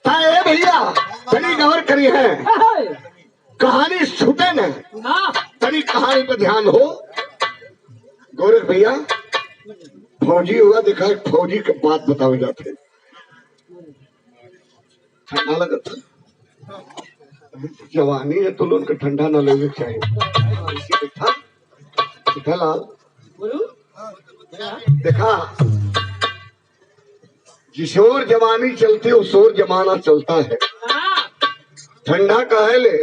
ताए भैया तनी गौर करी है, कहानी छूटे न, तनी कहानी पे ध्यान हो। गोरख भैया फौजी हुआ, देखा एक फौजी के बात बताओ जाते, ठंडा लगा था, जवानी है तो लोग ठंडा ना लगे चाहिए। देखा लाल, देखा जिस ओर जवानी चलती है उस ओर जमाना चलता है। ठंडा कहे ले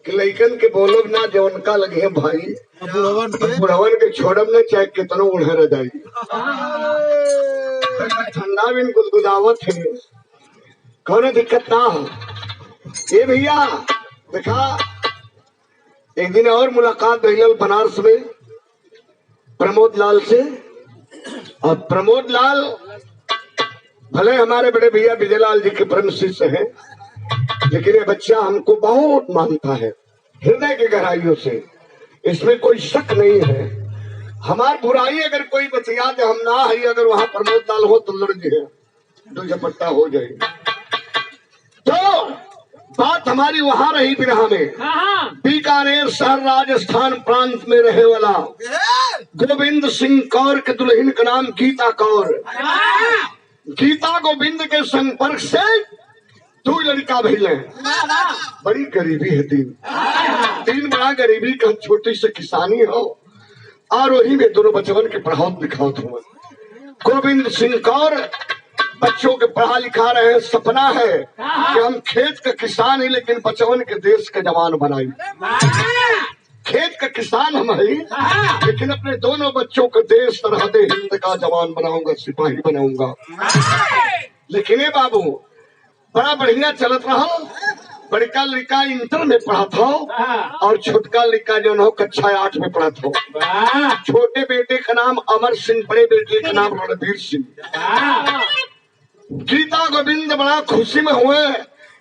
कि लइकन के बोलब ना जवन का लगे है भाई, बुढ़वन के छोड़ब न चाहे कितनों उड़े रह जाए। ठंडा भी गुदगुदावत है, कौन दिक्कत ना हो। ये भैया देखा एक दिन और मुलाकात भइल बनारस में प्रमोद लाल से, और प्रमोद लाल भले हमारे बड़े भैया विजयलाल जी के परम शिष्य हैं, लेकिन ये बच्चा हमको बहुत मानता है हृदय की गहराइयों से, इसमें कोई शक नहीं है। हमार बुराई अगर कोई बचिया जो हम ना है, अगर वहां प्रमोद लाल हो तो लड़ जाए, तो झपट्टा हो जाए। तो बात हमारी वहां रही बिरहा में, बीकानेर शहर राजस्थान प्रांत में रहे वाला गोविंद सिंह कौर के दुल्हन का नाम गीता कौर। गीता गोविंद के संपर्क से 2 लड़का भइले। बड़ी गरीबी है, तीन बड़ा गरीबी का छोटी से किसानी हो, और वही में दोनों बचवन के पढ़ावत लिखावत हुआ। गोविंद सिंह कौर बच्चों के पढ़ा लिखा रहे हैं, सपना है कि हम खेत का किसान ही लेकिन बचवन के देश के जवान बनाई। खेत का किसान हम है, लेकिन अपने दोनों बच्चों को देश सरहद हिंद का जवान बनाऊंगा, सिपाही बनाऊंगा। लेकिन ये बाबू बड़ा बढ़िया चलत रहा। बड़का लड़का इंटर में पढ़ा था और छोटका लड़का जो हो कक्षा 8 में पढ़ा था। छोटे बेटे का नाम अमर सिंह, बड़े बेटे का नाम रणबीर सिंह। गीता गोविंद बड़ा खुशी में हुए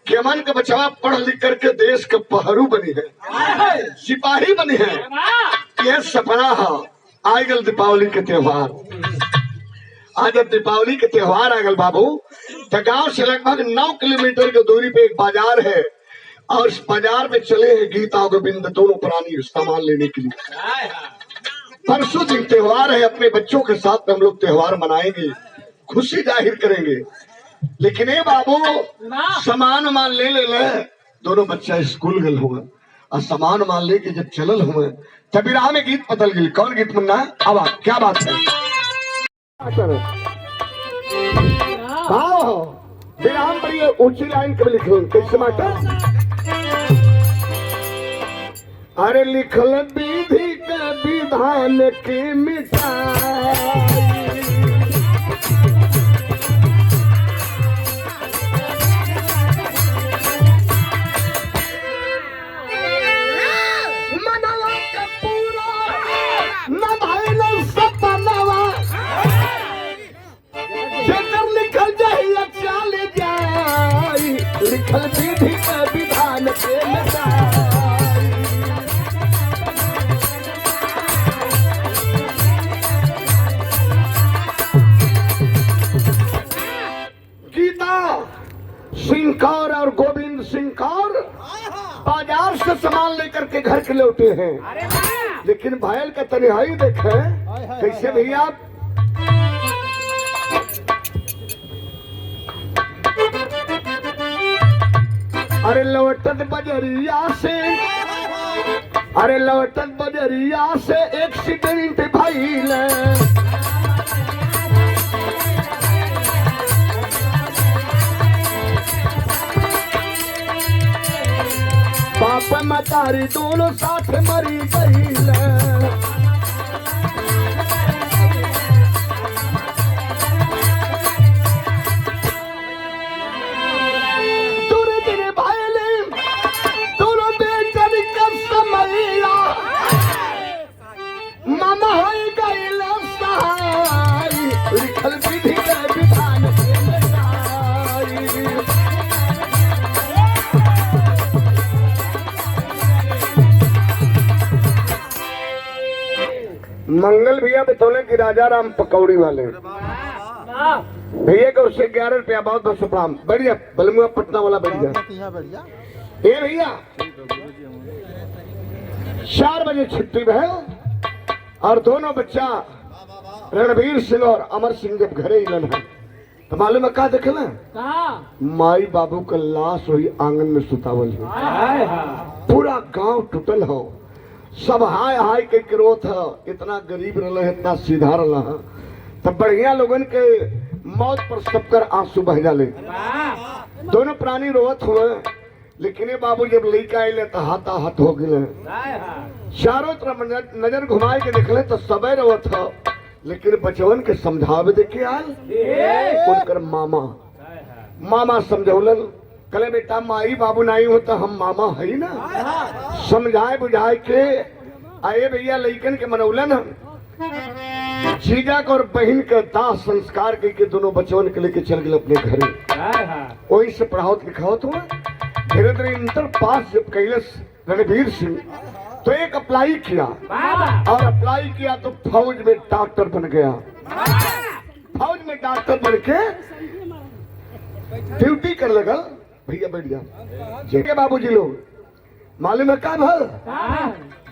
कि अमन का बचवा पढ़ लिख करके देश के पहरू बनी है, सिपाही बनी है। यह सपना है। आ गल दीपावली के त्योहार, आज जब दीपावली के त्योहार आ गल बाबू, तो गांव से लगभग 9 किलोमीटर की दूरी पे एक बाजार है, और इस बाजार में चले हैं गीता गोविंद दोनों प्राणी सामान लेने के लिए। परसों दिन त्योहार है, अपने बच्चों के साथ हम लोग त्योहार मनाएंगे, खुशी जाहिर करेंगे। लेकिन ये बाबू सामान मान ले दोनों बच्चा स्कूल गल हुए, और सामान मान ले के जब चलल हुए तब राह में गीत बदल गई। कौन गीत मुन्ना? अब क्या बात है? विराम बड़ी ऊंची लाइन कब लिखे कैसे मास्टर? अरे लिखल विधि के विधान की मिटाई, मनवा के पूरा न भइल सपनवा, जेकर लिखल जाइए चल जाई, लिखल विधि के विधान के मिटाई। सिंह कौर और गोविंद सिंह कौर बाजार से सामान लेकर के घर के लौटे हैं, लेकिन भायल का तन्हाई देखे कैसे भैया। अरे लौटत बजरिया से, अरे लौटत बजरिया से एक्सीडेंट भइल, बाप मतारी दोनों साथ मरी गईल। दूर दिन भाईले दोनों बेचन का समैया, मामा हो गईल सहाय, लिखल विधि के विधान के मिटाई। मंगल भैया बतौले कि राजा राम पकौड़ी वाले भैया का उससे 11 रुपया बहुत बहुत प्रणाम। बढ़िया बलमुआ पटना वाला बढ़िया। ये भैया 4 बजे छुट्टी है और दोनों बच्चा रणवीर सिंह और अमर सिंह जब घरे इलन है तो मालूम है का देखला माई बाबू का लाश हुई आंगन में सुतावल है। पूरा गांव टूटल हो, सब हाय हाय के रोत है। इतना गरीब रहा है, इतना सीधा रहा है, तब बढ़िया लोगन के मौत पर सबकर आंसू बह जाले। दोनों प्राणी रोवत हुए, लेकिन ये बाबू जब लड़का आये तो हाथा हाथ हो गए। चारों तरफ नजर घुमाए के देखले तो सबे रोवत हो, लेकिन बचवन के समझावे देखे आल उनकर मामा समझौलन। कले बेटा माई बाबू नहीं हो तो हम मामा है ना, समझाए बुझाए के आए भैया लइकन के मनौलन। जीजा और बहन के दाह संस्कार के दोनों बचवन के लेके चल गए अपने घरे। वही से पढ़ावत लिखावत हुआ। धीरे धीरे इंटर पास जब कैलस रणवीर सिंह तो एक अप्लाई किया और अप्लाई किया तो फौज में डॉक्टर बन गया। फौज में डॉक्टर बन के ड्यूटी कर लगा। भैया बैठ जा जेके बाबूजी लोग मालूम है का भल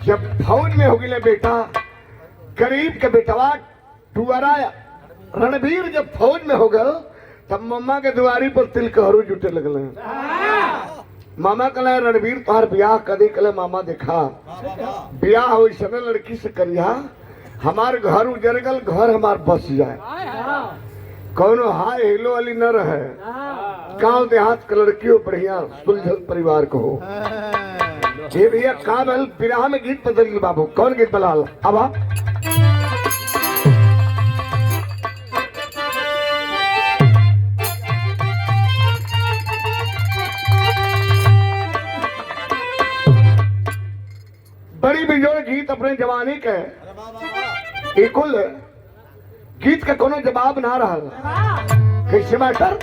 जब फौज में हो गए बेटा गरीब के बेटवा टुअरा रणवीर जब फौज में हो गए तब मम्मा के दुआरी पर तिलकहरू जुटे लगल। मामा कला रणवीर तोहार ब्याह कदे कले मामा देखा ब्याह वैसे लड़की से करिया, हमार घर उजरगल घर हमार बस जाए, कौनो हाय हेलो वाली न रहे, गांव देहात के लड़कियों बढ़िया सुलझल परिवार को हो। ये भैया का बल विराह में गीत बदल बाबू, कौन गीत बलाल अब आप बड़ी बिजोड़ गीत अपने जवानी के एकुल गीत का कोनो जवाब ना रहा। कैसे मास्टर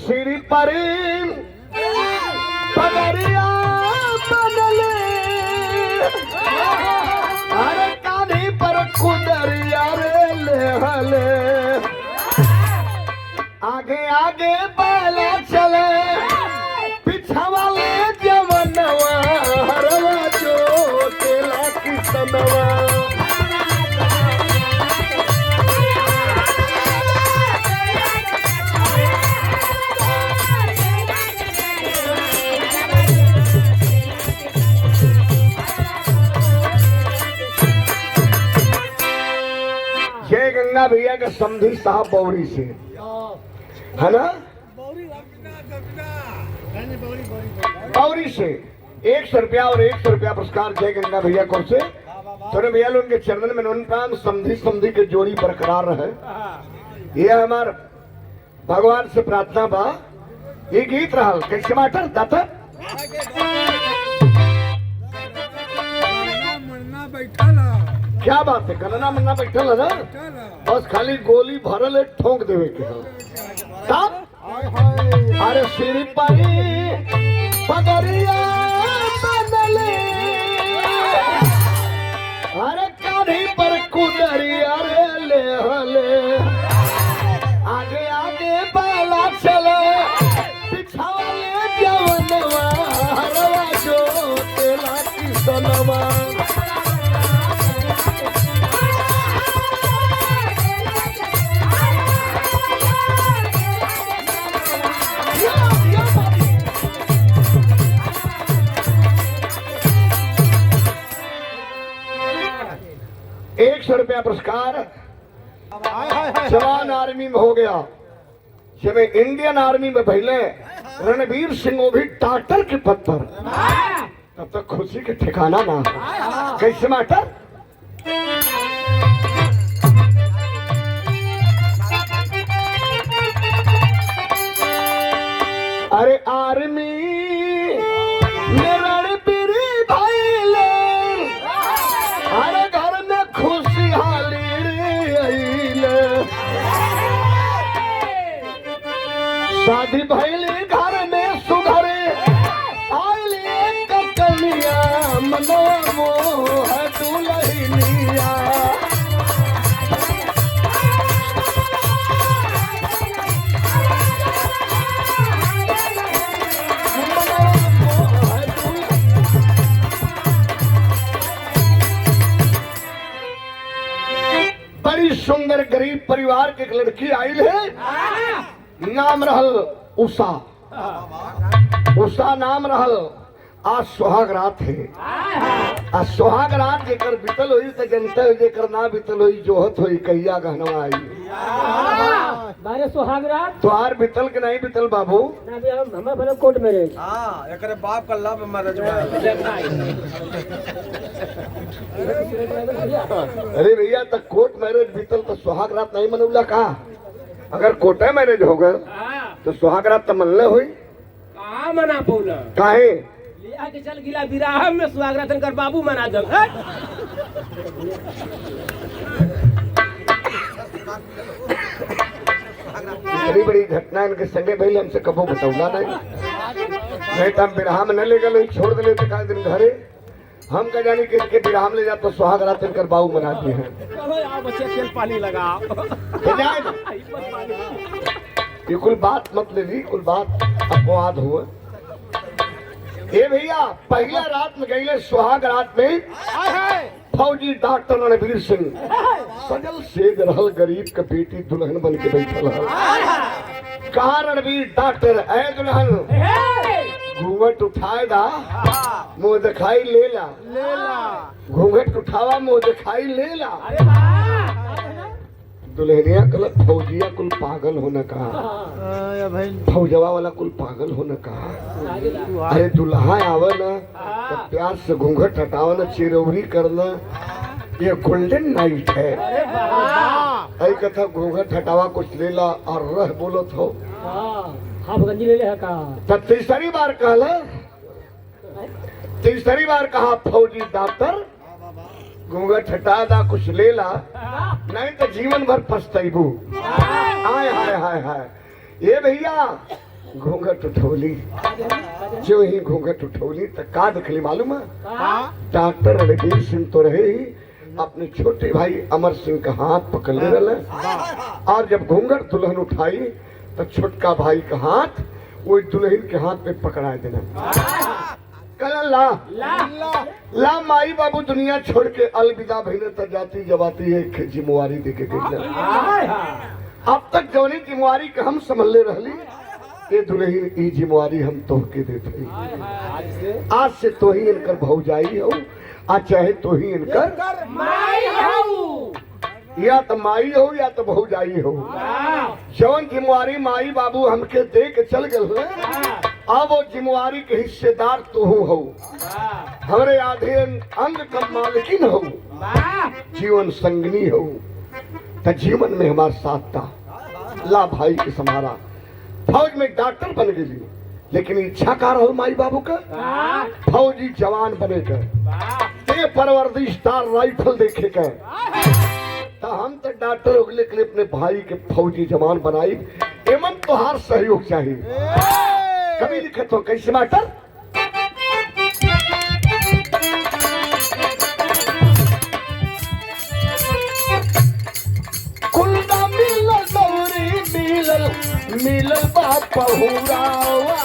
सिरी परी पगरिया बदले अरे कानी पर कुदरिया हले आगे आगे बाला चले पीछा वाले जवनवा हरवा जो तेला किसनवा। जय गंगा भैया के समधी साहब बौरी से है ना, बौरी से 100 रुपया और 100 रुपया पुरस्कार जय गंगा भैया को से थोड़े भैया लोग के चरणन में नमन समधी समधी के जोड़ी बरकरार रहे। ये हमार भगवान से प्रार्थना बा। ये गीत रहा कैसे मास्टर दाता क्या बात है, गणना मन्ना बैठल है ना, बस खाली गोली भरल है ठोक देवे के तब। अरे सिर परी पगरिया बदले अरे कान्ही पर कुदरिया रे ले हले आगे आगे बाला चले पिछाले जवनवा हरवा जो तेला किसनवा। ₹100 पुरस्कार जवान आर्मी में हो गया। जब इंडियन आर्मी में पहले रणवीर सिंह वो भी डॉक्टर के पद पर, तब तक खुशी के ठिकाना ना। कैसे मास्टर अरे आर्मी में रणवीर भाई ले अरे घर में खुशहाली शादी भैली घर में सुघरे मनो मोह दुल्हनिया बड़ी सुंदर गरीब परिवार के एक लड़की आई है, नाम रहल उषा। उषा नाम रहल। आज सुहाग रात है। आज सुहाग रात जेकर बीतल हुई तो जनता हुई, जेकर ना बीतल हुई जोहत हुई कहिया गहनवा आई। बारे सुहाग रात तोहार बीतल के नहीं बीतल बाबू? ना भी हम भले कोर्ट में रहे। हां एकरे बाप का लव मैरिज अरे भैया तक कोर्ट मैरिज बीतल तो सुहाग रात नहीं मनौला का? अगर कोर्टे मैरिज हो गए तो सुहाग रात तो मनले हुई। कहाँ मना पौला काहे? लिया के चल गिला विराह में सुहाग रात कर बाबू मना दल। बड़ी बड़ी घटना इनके संगे भइल, हमसे कबो बतौला नहीं तो हम बिरहा में न ले गए, छोड़ दिले थे का दिन घरे। हम का जानी कि इनके बिरहा में ले जा तो सुहाग रात इनकर बाबू मनाती हैं। आओ बच्चे तेल पानी लगाओ। ये कुल बात मत ले ली, कुल बात अपवाद हुआ। ये भैया पहला रात में गईले सुहाग रात में फौजी डॉक्टर रणवीर सिंह सजल सेज रहल, गरीब के बेटी दुल्हन बन के बैठल हल। कहा रणवीर डॉक्टर ऐ दुल्हन घूंघट उठाए दा मुँह दिखाई ले ला। घूंघट उठावा मुँह दिखाई ले ला। दुल्हनिया कल फौजिया कुल पागल होने कहा, फौजवा वाला कुल पागल होने कहा। अरे दुल्हा आवे ना तो प्यार से घूंघट हटावा ना, चिरौरी करना, ये गोल्डन नाइट है। ऐ कथा घूंघट हटावा कुछ ले ला और रह बोलो थो। हाफ गंजी ले ले का तब तीसरी बार कहला, तीसरी बार कहा फौजी डॉक्टर घूंघट हटा दा कुछ ले ला, नहीं तो जीवन भर पछताइबू। हाय हाय हाय हाय। ये भैया घूंघट उठौली, जो ही घूंघट उठौली तो का दिखली मालूम है? डॉक्टर रणवीर सिंह तो रहे ही अपने छोटे भाई अमर सिंह का हाथ पकड़ ले रहे, और जब घूंघट दुल्हन उठाई तो छोटका भाई का हाथ वो दुल्हन के हाथ पे पकड़ा देना। ला ला माई बाबू दुनिया छोड़ के अलविदा भइले तो जाती जबाती है जिम्मेवारी देके गई। अब तक जौनी जिम्मेवारी के हम समझले रहली, ये दुल्हन ई जिम्मेवारी हम तोहके देते। आज से तो ही इनकर भौजाई हो, आज चाहे तो ही इनकर माई हो, या तो माई हो या तो भौजाई हो। जौन जिम्मेवारी माई बाबू हमके दे के चल गए, अब वो जिम्मेवारी के हिस्सेदार तो हो, हमारे आधे अंग का मालकिन हो, जीवन संगनी हो, तो जीवन में हमारा साथ था। ला भाई के समारा फौज में डॉक्टर बन गई, लेकिन इच्छा का रहो माई बाबू का फौजी जवान बने का, परवरदिशदार राइफल देखे का। तो हम तो डॉक्टर हो गए, लेकिन अपने भाई के फौजी जवान बनाई, एवं तोहार सहयोग चाहिए। कभी लिखत हो कैसे मास्टर? कुलदा मिलल दौरी मिलल मिलल बाप पहुरावा,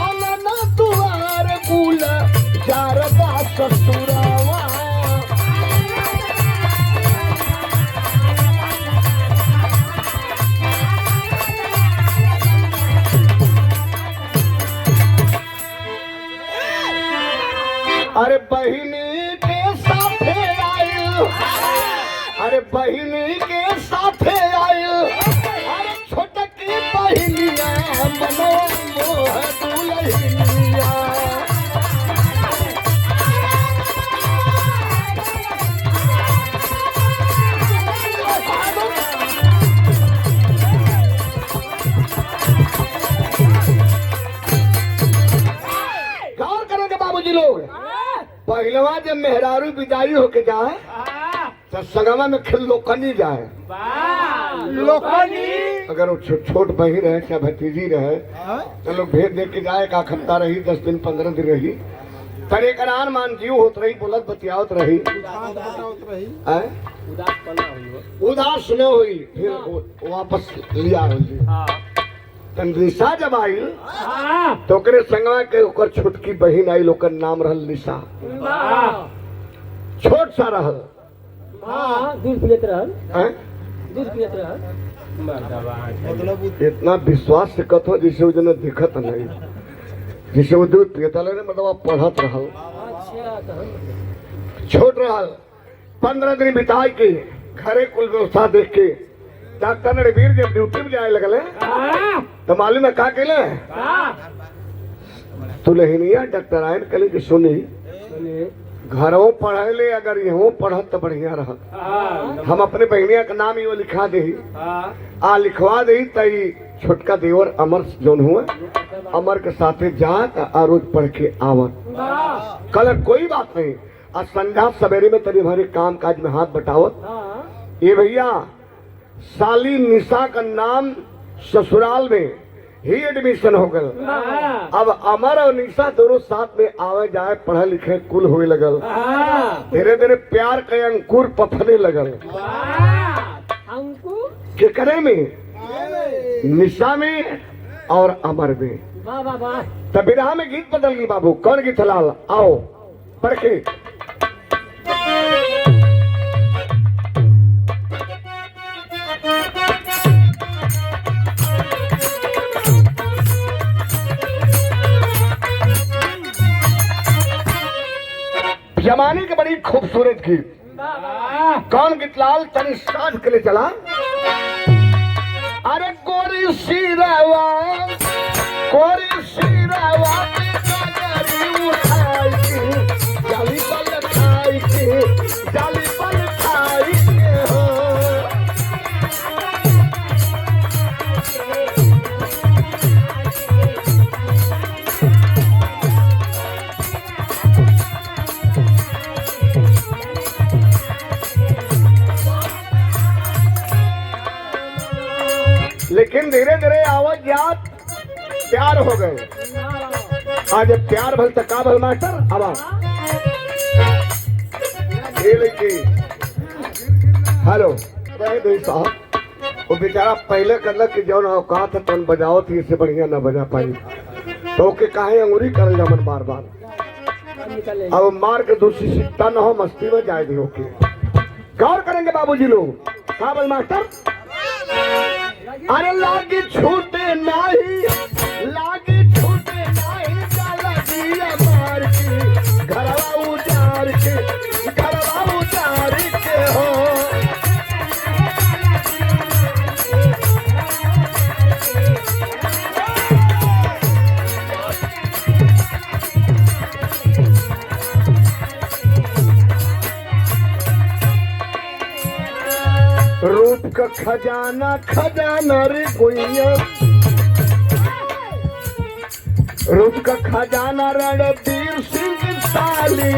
आना दुआर कुल चार बाप ससुरावा। अरे बहिनी के साथे आयल, अरे बहिनी के साथे आयल, अरे छोटकी बहिनिया मनो मोह दुल्हनिया। गौर करोगे बाबूजी लोग, पहलवा जब मेहरारू विदाई होके जाए तो सगवा में खिल्लो कनी जाए, अगर वो छोट बही रहे चाहे भतीजी रहे तो लोग भेद दे के जाए का खत्ता रही 10 दिन 15 दिन रही तरे करार मान जीव होत रही बोलत बतियावत रही आय? उदास न हुई फिर वापस लिया होली तन निशा जब आई तो ओकरे संगवा के ओकर छोटकी बहिन आई ओकर नाम रहल निशा छोट सा रहल दूध पियत रहल आय? दूध पियत रहल इतना विश्वास से कथो जैसे वो जना दिखत नहीं जैसे वो दूध पियता ले मतलब आप पढ़त रहल अच्छा तो छोट रहल 15 दिन बिताई के घरे कुल व्यवस्था देख के डॉक्टर ने वीर जब ड्यूटी में जाए लगल तो मालूम है का केले तू लहनिया डॉक्टर आयन कली की सुनी घरों पढ़े ले अगर यहाँ पढ़त तो बढ़िया रहत हम अपने बहनिया का नाम यो लिखा दे आ लिखवा दे तई छोटका देवर अमर जोन हुआ अमर के साथे जात आ रोज पढ़ के आवत कल कोई बात नहीं आज संध्या सवेरे में तरी भरे काम काज में हाथ बटावत ये भैया साली निशा का नाम ससुराल में ही एडमिशन हो गया अब अमर और निशा दोनों साथ में आवे जाए पढ़े लिखे कुल होए लगल धीरे धीरे प्यार के अंकुर पथने लगल के करे में निशा में और अमर में तब विरहा में गीत बदल गई बाबू कौन गीत लाल आओ पढ़ के जमाने की बड़ी खूबसूरत गीत कौन गीत लाल तनी साज के लिए चला अरे गोरी सीरावा उठाई के जाली पल खाई के हो लेकिन धीरे धीरे आवाज याद प्यार हो गए आज प्यार भल तक का भल मास्टर आवाज हेलो रहे साहब वो बेचारा पहले करलक कि जौन औकात है तौन बजाओ थी इससे बढ़िया न बजा पाई तो ओके काहे अंगूरी करल जामन बार बार अब मार के दूसरी सिक्ता न हो मस्ती में जाए दी ओके गौर करेंगे बाबूजी लोग का भल मास्टर अरे लागे छूटे नहीं जाला दिया मार के घरवा उजार के हो रूप का खजाना रे गोइया रूप का खजाना रणबीर सिंह साली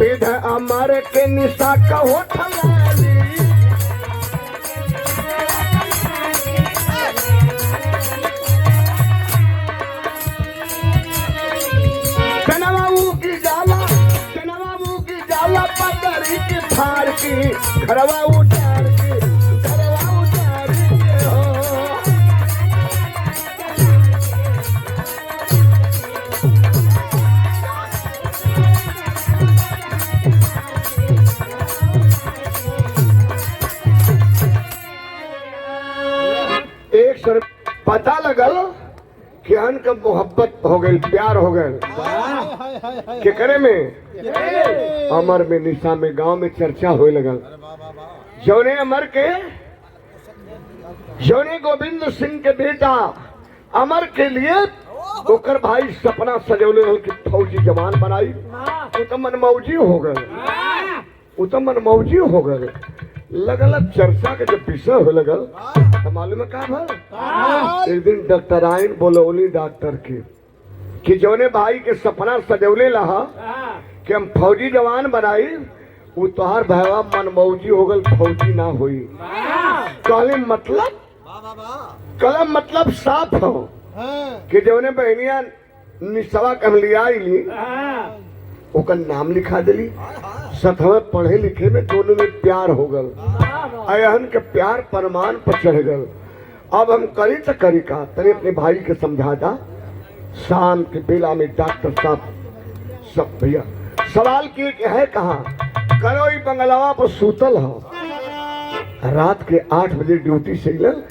विध अमर के निशा का होठलाली पदरी के फाड़ के घरवा उतार के हो एक सर पता लगल कि हन का मोहब्बत हो गई प्यार हो गए के करे में अमर में निशा में गांव में चर्चा होए लगल जौने अमर के जौने गोविंद सिंह के बेटा अमर के लिए ओकर भाई सपना सजौले हो कि फौजी जवान बनाई वो तो मनमौजी हो गए लगल चर्चा के जब विषय हो लगल तो मालूम है का भल एक दिन डॉक्टर आयन बोलौली डॉक्टर के कि जौने भाई के सपना सजौले लहा कि हम फौजी जवान बनाई, वो तोहार भैया मनमौजी हो गल, फौजी ना हुई। कहले मतलब कलम मतलब साफ हो कि जौने बहनिया निसवा कमलिया ली ओकर नाम लिखा दिली। सतवे पढ़े लिखे में दोनों में प्यार हो गल, अहन के प्यार परमान पर चढ़ गल। अब हम करी तो करी का, तने अपने भाई के समझा दा। शाम के बेला में डॉक्टर साहब सब भैया सवाल किए कि है कहाँ? करो ही बंगलावा पर सूतल हो, रात के 8 बजे ड्यूटी से हिलल।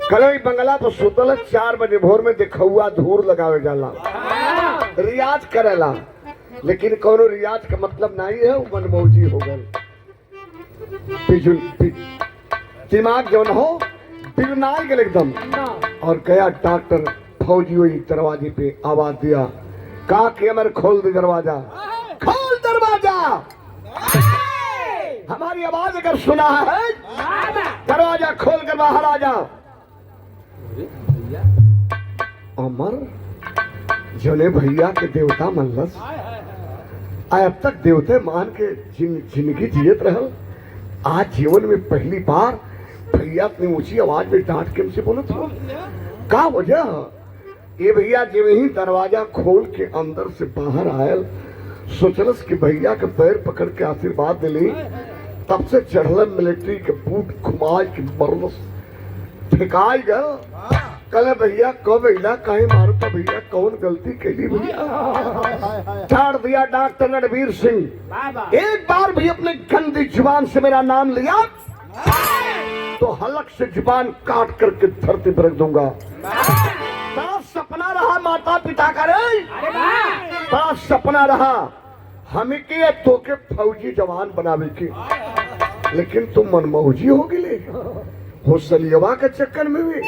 कलो ही बंगला पर सूतल है, 4 बजे भोर में देखुआ धूर लगावे जाला, रियाज करेला। लेकिन कोनो रियाज का मतलब नहीं है, वो मनमौजी हो गल। दिमाग जौन हो बिगनाई गल एकदम। और गया डॉक्टर फौजी वही दरवाजे पे आवाज दिया, कहा कि अमर खोल दे दरवाजा, खोल दरवाजा। हमारी आवाज अगर सुना है, दरवाजा खोल कर बाहर आ जा। अमर जने भैया के देवता मनलस, अब तक देवते मान के जिंदगी जियत रहल। आज जीवन में पहली बार भैया अपनी ऊंची आवाज में डांट के हमसे बोलत हो। का वजह? ये भैया जब ही दरवाजा खोल के अंदर से बाहर आयल, सोचलस कि भैया के पैर पकड़ के आशीर्वाद दिली। तब से चढ़ल मिलिट्री के बूट घुमाए के मरलस, फेंकाई गल। कल भैया कब अला, कहीं मारता भैया, कौन गलती कैली भैया? झाड़ दिया डॉक्टर रणवीर सिंह। एक बार भी अपने गंदी जुबान से मेरा नाम लिया तो हलक से जुबान काट करके धरती पर रख दूंगा। बड़ा सपना रहा माता पिता का रे, बड़ा सपना रहा हमें के तो के फौजी जवान बनावे के, लेकिन तुम मनमौजी हो गए होसलियवा के चक्कर में भी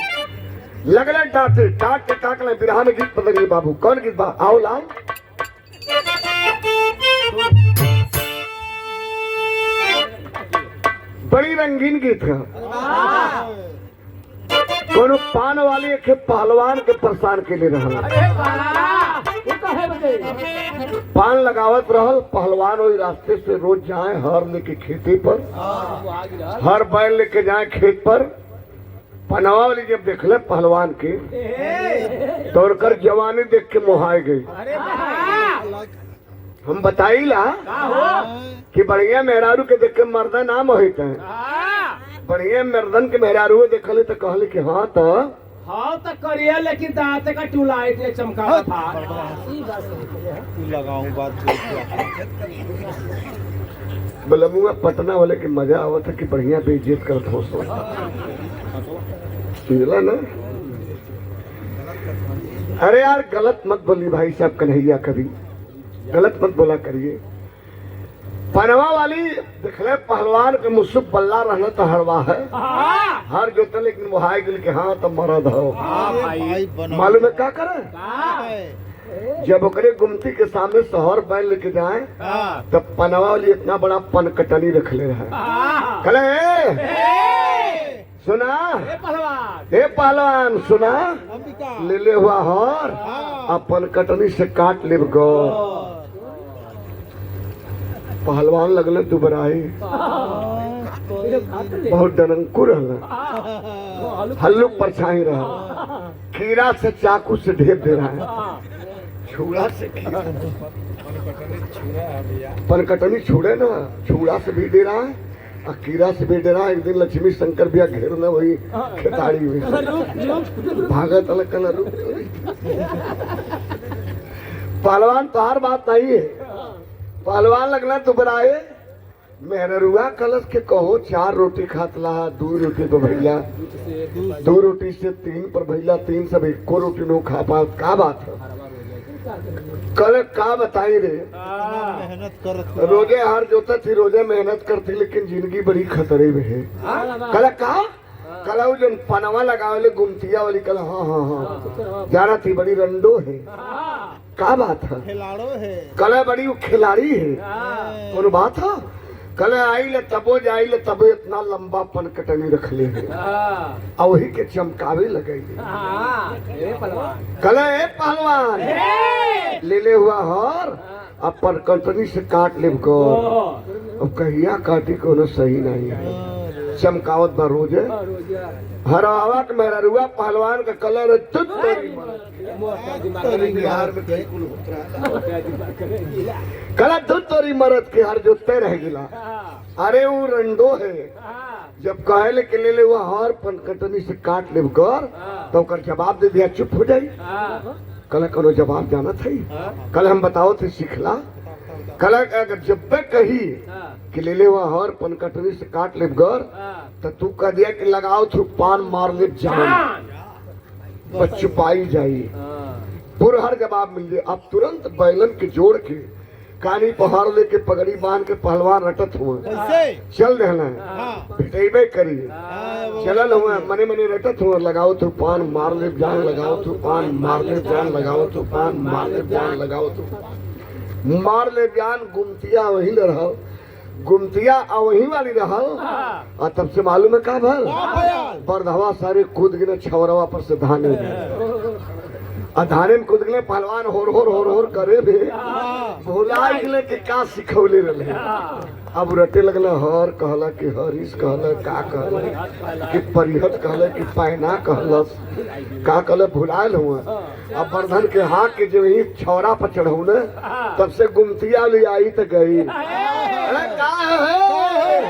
लगल। डांटे डांट के काटल बिरहा में गीत बदल गई। बाबू कौन गीत बा? आओ लाओ। बड़ी रंगीन गीत है। कोनो पान वाली के पहलवान के परेशान के लिए रहल, पान लगावत रहल पहलवान। वही रास्ते से रोज जाए हर लेके खेती पर, हर बैल लेके जाए खेत पर। पनवा वाली जब देखले पहलवान के, दौड़कर जवानी देख के मोहाय गई। हम बताइला कि बढ़िया मेहरारू के देख के मर्दा ना मोहित है, बढ़िया मर्दन के मेहरारू देखले तो कहले कि हाँ तो करिए, लेकिन दांत का टूलाइट ले चमका था। लगाऊं बात बलमुआ पटना वाले की मजा आवत है कि बढ़िया बेइज्जत करत हो सो समझला ना। अरे यार गलत मत बोली भाई साहब, कन्हैया कभी गलत मत बोला करिए। पनवा वाली देखले पहलवान के मुसुब बल्ला रहना तो हरवा है, हर जोते लेकिन वो हाय गिल के हाँ तो मरद हो। मालूम है क्या करे? जब ओकरे गुमती के सामने शहर बैल लेके जाए तब पनवा वाली इतना बड़ा पनकटनी रख ले रहा है। खले सुना हे पहलवान, सुना ले ले हुआ हर अपन कटनी से काट ले गो। पहलवान लगले दुबराई, बहुत डरंकु रहल, हल्लुक परछाई रहा, खीरा से चाकू से ढेप दे रहा है, छुरा से पनकटनी छुड़े ना, छुरा से भी दे रहा है और कीड़ा से भी दे रहा है। एक दिन लक्ष्मी शंकर भैया घेर न वही खेताड़ी हुई भागत अलग कलर। पहलवान तो हर बात नहीं है, पहलवान लगना दुबराए। मेहरुआ कलश के कहो 4 रोटी खातला, 2 रोटी तो भैया, 2 रोटी से 3 पर भैया, 3 सब 1 रोटी नो खा पा। का बात है कल का बताई रे? मेहनत कर रोजे हार जोता थी, रोजे मेहनत करती, लेकिन जिंदगी बड़ी खतरे में है। कल का कल जो पनवा लगावले गुमतिया वाली कल, हाँ हाँ हाँ जाना थी, बड़ी रंडो है। का बात है? खिलाड़ो है, कल बड़ी वो खिलाड़ी है। और बात है कल आइल तबो जाइल तबो इतना लंबा पनकटनी रख ले और वही के चमकावे लगे कल ए पहलवान ले ले हुआ हर अब पनकटनी से काट ले को अब कहिया काटी कोनो सही नहीं है चमकावत बा रोजे हरावा के मेहरुआ पहलवान का कलर बिहार में कलर दूध तोरी मरद के हर जोते रह गिला अरे वो रंडो है जब कहले के ले वो हर पनकटनी से काट ले कर तो कर जवाब दे दिया चुप हो जाई कल कोनो जवाब जाना था कल हम बताओ थे सिखला कल अगर जब तक कही कि ले वो हर पनकटनी से काट ले कर तो तू कह दिया कि लगाओ तू पान मार ले जान बस छुपाई जाई पूरा हर जवाब मिल जाए अब तुरंत बैलन के जोड़ के कानी पहाड़ लेके पगड़ी बांध के पहलवान रटत हुए चल रहना भेटेबे करिए चलल हुए मने मने रटत हुए लगाओ तू पान मार ले जान लगाओ तू पान मार ले जान लगाओ तू पान मार ले जान लगाओ तू मार ले जान गुमतिया वही रहो गुमतिया वही वाली रहो और तब से मालूम है का भल बरधवा सारे कूद गिने छवरवा पर से धाने धाने में कूद गए पहलवान होर करे भी भुला गए कि का सिखौले रहे अब रटे लगल हर कहला कि हरीश कहला का कहला कि परिहत कहला कि पैना कहलस का कहला भुलायल हुआ अब बर्धन के हाथ के जो ही छौरा पर चढ़ऊ न तब से गुमतिया ले आई तो गई अरे का है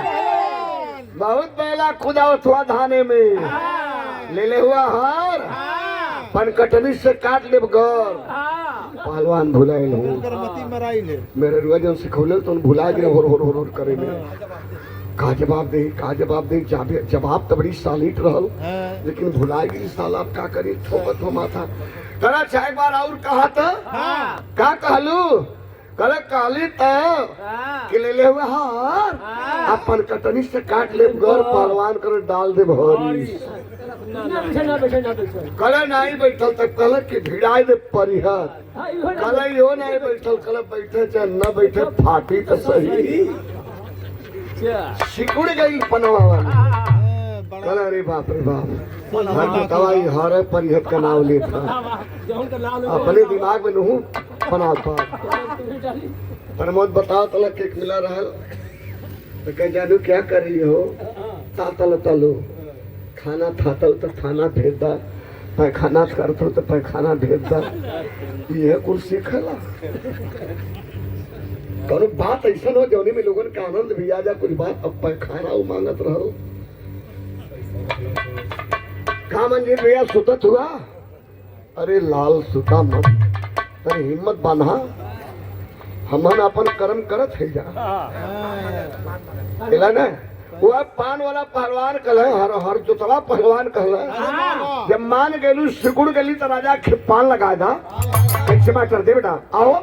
बहुत पहला खुदावत हुआ धाने में ले हुआ हर पनकटनी से काट ले गौर पहलवान भुलाइल हूँ मेरे रुआ सिखौले तो भुला गए होर करे में का जवाब दे जवाब तो बड़ी सालिट रहल लेकिन भुला गई साला अब का करी ठोकत हो माथा करा चाहे बार और कहा था का कहलू कल काली कि ले हुआ हार अपन कटनी से काट ले गौर पहलवान कर डाल दे भरी कल नहीं बैठल तक कल की भिड़ाई दे परिहत कल यो नहीं बैठल कल बैठे चाहे न बैठे फाटी तो सही सिकुड़ गई पनवा वाली कल अरे बाप दवाई हर परिहत का नाम लेता अपने दिमाग में नहीं बना पा प्रमोद बताओ तलक केक मिला रहा तो कह जानू क्या कर रही हो तातल तलो खाना खाता तो खाना भेज दा पैखाना करता तो पैखाना भेज दा ये कुछ सीखला कौन बात ऐसा हो जौनी में लोगन का आनंद भी आ जा कुछ बात अब पैखाना मांगत रहो का मंजिल भैया सुतत हुआ अरे लाल सुता मत तेरी हिम्मत बांधा हमन अपन कर्म करत है जा ना वो पान वाला पहलवान कल हर जोतवा पहलवान कहला जब मान गेलू सिकुड़ गली तो राजा पान लगा दा एक मास्टर दे बेटा आओ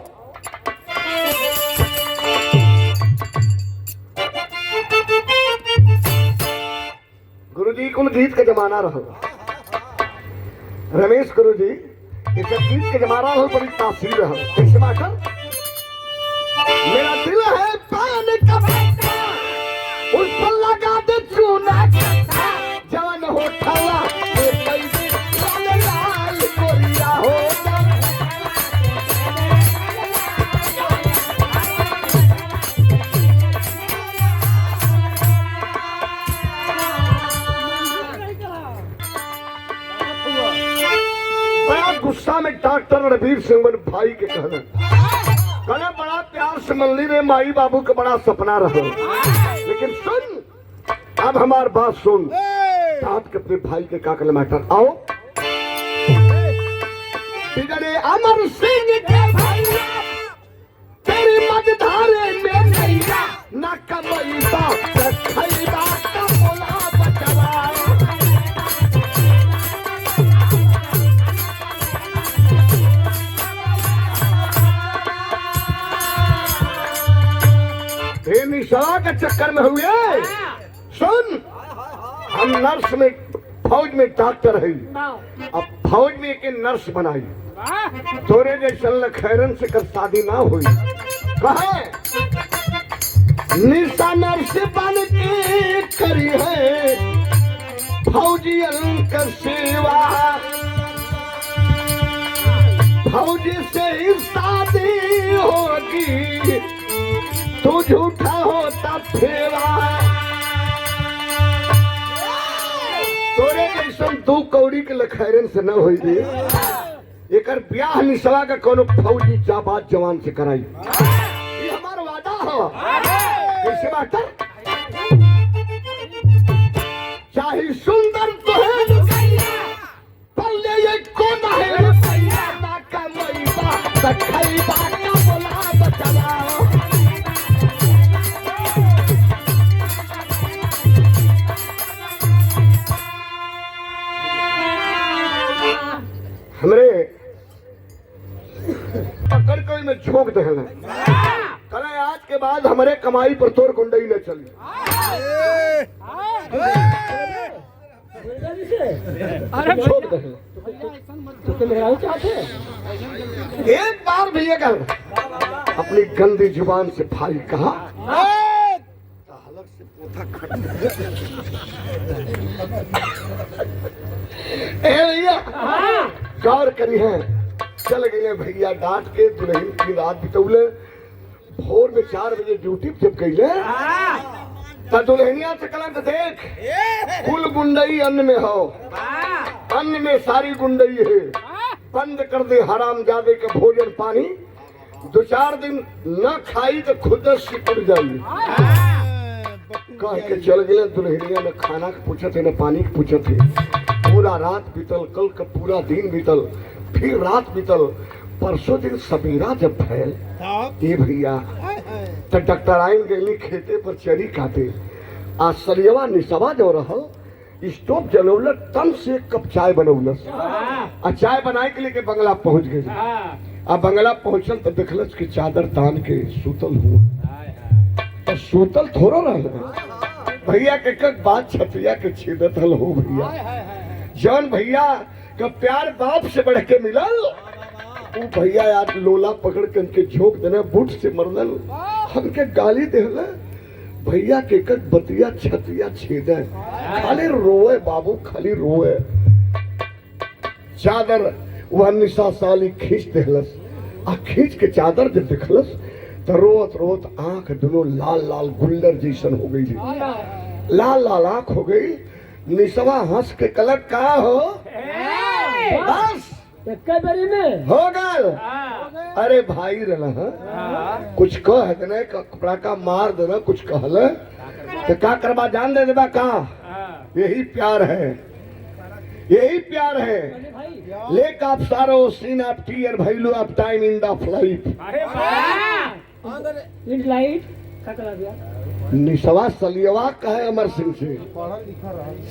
गुरुजी कुल गीत का जमाना रहो रमेश गुरुजी इस गीत के जमाना हो बड़ी तासीर है एक मास्टर मेरा दिल है पान का उस पर लगा दे चूना जवान हो ठला लाल गोरिया हो बड़ा गुस्सा में डॉक्टर रणबीर सिंह भाई के कहना कल बड़ा प्यार से मंदिर में माई बाबू का बड़ा सपना रहा लेकिन सुन अब हमार बात सुन साथ के अपने भाई के काकले मास्टर आओ बिगड़े अमर सिंह के भैया तेरी मझधारे में नैया न कमैबा खैबा का बोला बचवा निशा के चक्कर में हुए सुन हम नर्स में फौज में डॉक्टर है अब फौज में एक नर्स बनाई तोरे जैसे खैरन से कर शादी ना हुई कहे निशानर से बन के करी है फौजियन का सेवा, फौजी से ही शादी होगी तू झूठा होता फेवा। तोरे जैसन दू कौड़ी के लखैरन से न होई दी। एकर ब्याह निसवा का कोनो फौजी जाबाज जवान से कराई। ये हमारा वादा हो। कैसे मास्टर? चाहे सुंदर तो है पल्ले ये कौन है ना का मैदा सखाई बाका बोला बचलाओ। हमरे पकड़ कोई में झोंक देना करे आज के बाद हमारे कमाई पर तोर गुंडई न चली। झोंक देना एक बार भी ये कर अपनी गंदी जुबान से भाई कहा से पोथा खट भैया गौर करी है। चल गए भैया डांट के दुल्हन की रात बितौले। भोर में 4 बजे ड्यूटी जब गईले तो दुल्हनिया से कलन देख कुल गुंडई अन्न में हो, अन्न में सारी गुंडई है, बंद कर दे हरामजादे का भोजन पानी। 2-4 दिन न खाई तो खुद सिकुड़ जाई। कह के चल गए दुल्हनिया न खाना के पूछे थे न पानी के पूछे थे। पूरा रात बीतल, कल का पूरा दिन बीतल, फिर रात बीतल। परसों दिन सवेरा जब फैल ये भैया तो डॉक्टर आइन गई खेते पर चरी काटे। आज सरियवा निसवा जो रहल स्टोव जलौल तन से 1 कप चाय बनौलस। आ चाय बनाए के लिए बंगला पहुंच गई। अब बंगला पहुंचल तो देखलस कि चादर तान के सूतल हुआ। तो सूतल थोड़ा रह भैया के कक बात छतिया के छेदत हल हो भैया। जौन भैया का प्यार बाप से बढ़ के मिलल वो भैया आज लोला पकड़ के उनके झोंक देना बूट से मरलन हमके गाली देहला। भैया के कक बतिया छतिया छेदे खाली रोए बाबू खाली रोए। चादर वह निशा साली खींच देहलस। आ खींच के चादर जब देखलस तो रोत रोत आंख दोनों लाल लाल गुल्लर जैसन हो गई। लाल लाल आंख हो गई। निसवा हंस के कलर का हो बस में हो गल। अरे भाई रहना कुछ कह देना कपड़ा का मार देना कुछ कहल तो का करवा जान दे देबा का। यही प्यार है, यही प्यार है। लेक आप सारो सीन आप टीयर भैलू आप time in the flat. In light का करा दिया निसवा सलियवा कहे अमर सिंह से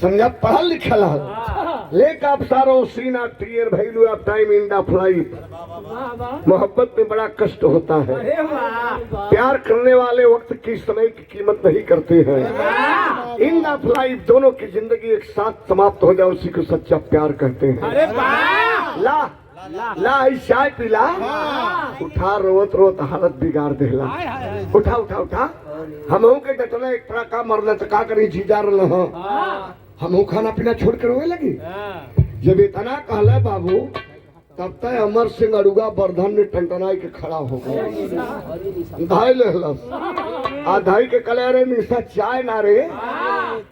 समझा पढ़ल लिखल है। लेक आप सारो सीना टीयर भैलू आप टाइम इन द फ्लाइट। मोहब्बत में बड़ा कष्ट होता है। प्यार करने वाले वक्त की समय की कीमत नहीं करते हैं। इन द फ्लाइट दोनों की जिंदगी एक साथ समाप्त हो जाए उसी को सच्चा प्यार कहते हैं। ला ला चाय पिला उठा रोत रोत हालत बिगाड़ देला। उठा उठा उठा हमहू के डटना एक तरह का मरना तो का करी जीजा रहा हमहू खाना पीना छोड़ कर रोए लगी। जब इतना कहला बाबू तब तक अमर सिंह अड़ुगा बर्धन में टंटनाई के खड़ा हो गया। धाई लेहलस आ धाई के कले रे निशा चाय ना रे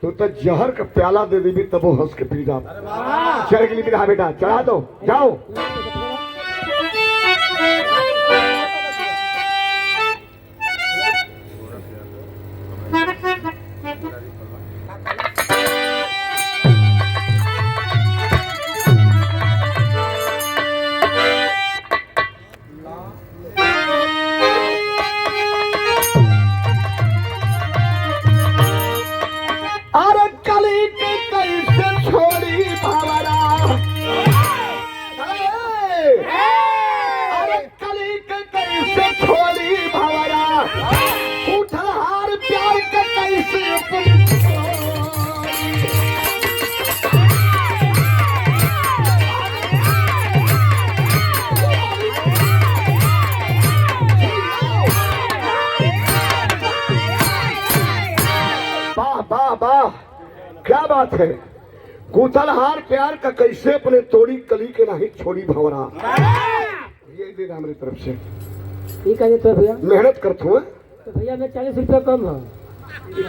तो जहर का प्याला दे देवी तब वो हंस के पी जा। चढ़ के लिए बेटा चढ़ा दो जाओ। क्या बात है। कूतल हार प्यार का कैसे अपने तोड़ी कली के नहीं छोड़ी भंवरा। ये देगा हमारी तरफ से। ठीक है तो भैया, मेहनत करता हूँ। तो भैया मैं 40 रुपया कम है।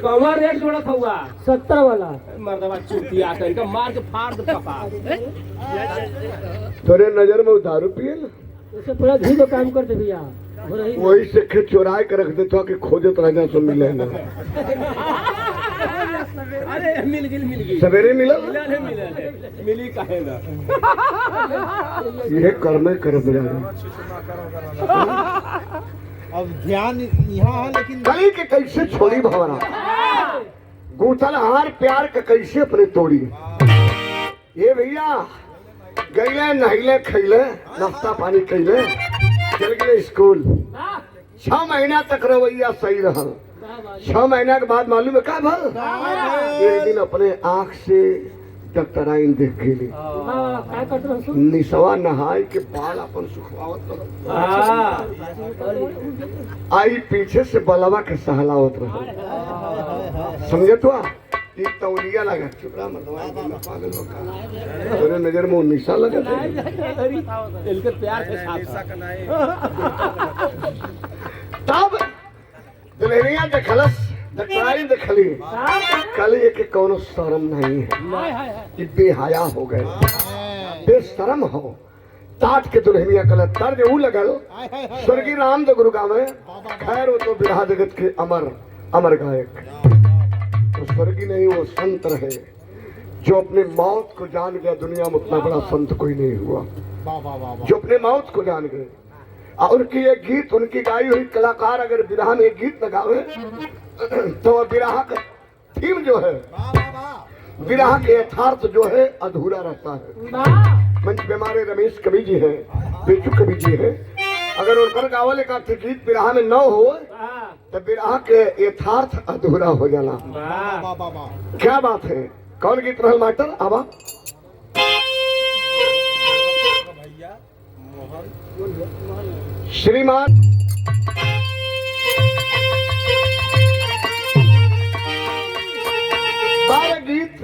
कौन रेट जोड़ा था हुआ 70 वाला। मर्दवा चुटिया कर मार के फाड़ दे पापा। तेरे नजर में दारू पिए ना, उसे पूरा घी तो काम करते भैया। वही से खे चुराए के रख देता कि खोजत रह जा तो मिले ना। अरे मिल गई सवेरे मिला मिली काहे ना। ये कर्म कर दिया। अब ध्यान यहाँ है लेकिन कली के कैसे छोड़ी भंवरा। गूथल हार प्यार के कैसे अपने तोड़ी। ये भैया गईले नहिले खैले नाश्ता पानी कैले चल गए स्कूल। 6 महीना तक रवैया सही रहा। 6 महीना के बाद मालूम है क्या भल। एक दिन अपने आँख से डॉक्टराइन देख गेली। निसवा नहाय के बाल अपन सुखवावत आई पीछे से बलवा के सहलावत रहा। समझे तो ये तौलिया लगा चुपड़ा मरदवा पागल लोग तेरे नजर में निशा लगा इनके प्यार के साथ तब दुल्हनिया देखलस डॉक्टराइन देखली कल एक कोनो शर्म नहीं है कि बेहया हो गए बेशरम हो। ताट के दुल्हनिया कल तर्ज ऊ लगल स्वर्गीय राम गुरु गावे खैर वो तो बिरहा जगत के अमर गायक। तो स्वर्गीय नहीं वो संत रहे जो अपने मौत को जान गया। दुनिया में उतना बड़ा संत कोई नहीं हुआ जो अपने मौत को जान गए। और उनकी एक गीत उनकी गाई हुई कलाकार अगर विरहा में एक गीत लगावे तो विरहा का थीम जो है विरहा के यथार्थ जो है अधूरा रहता है। मंच पे हमारे रमेश कवि जी है, बेचू कवि जी है। अगर उनकर गावले का गीत विरहा में न हो तो विरहा के यथार्थ अधूरा हो जाना। क्या बात है। कौन गीत रहल मास्टर आवा श्रीमान बारह गीत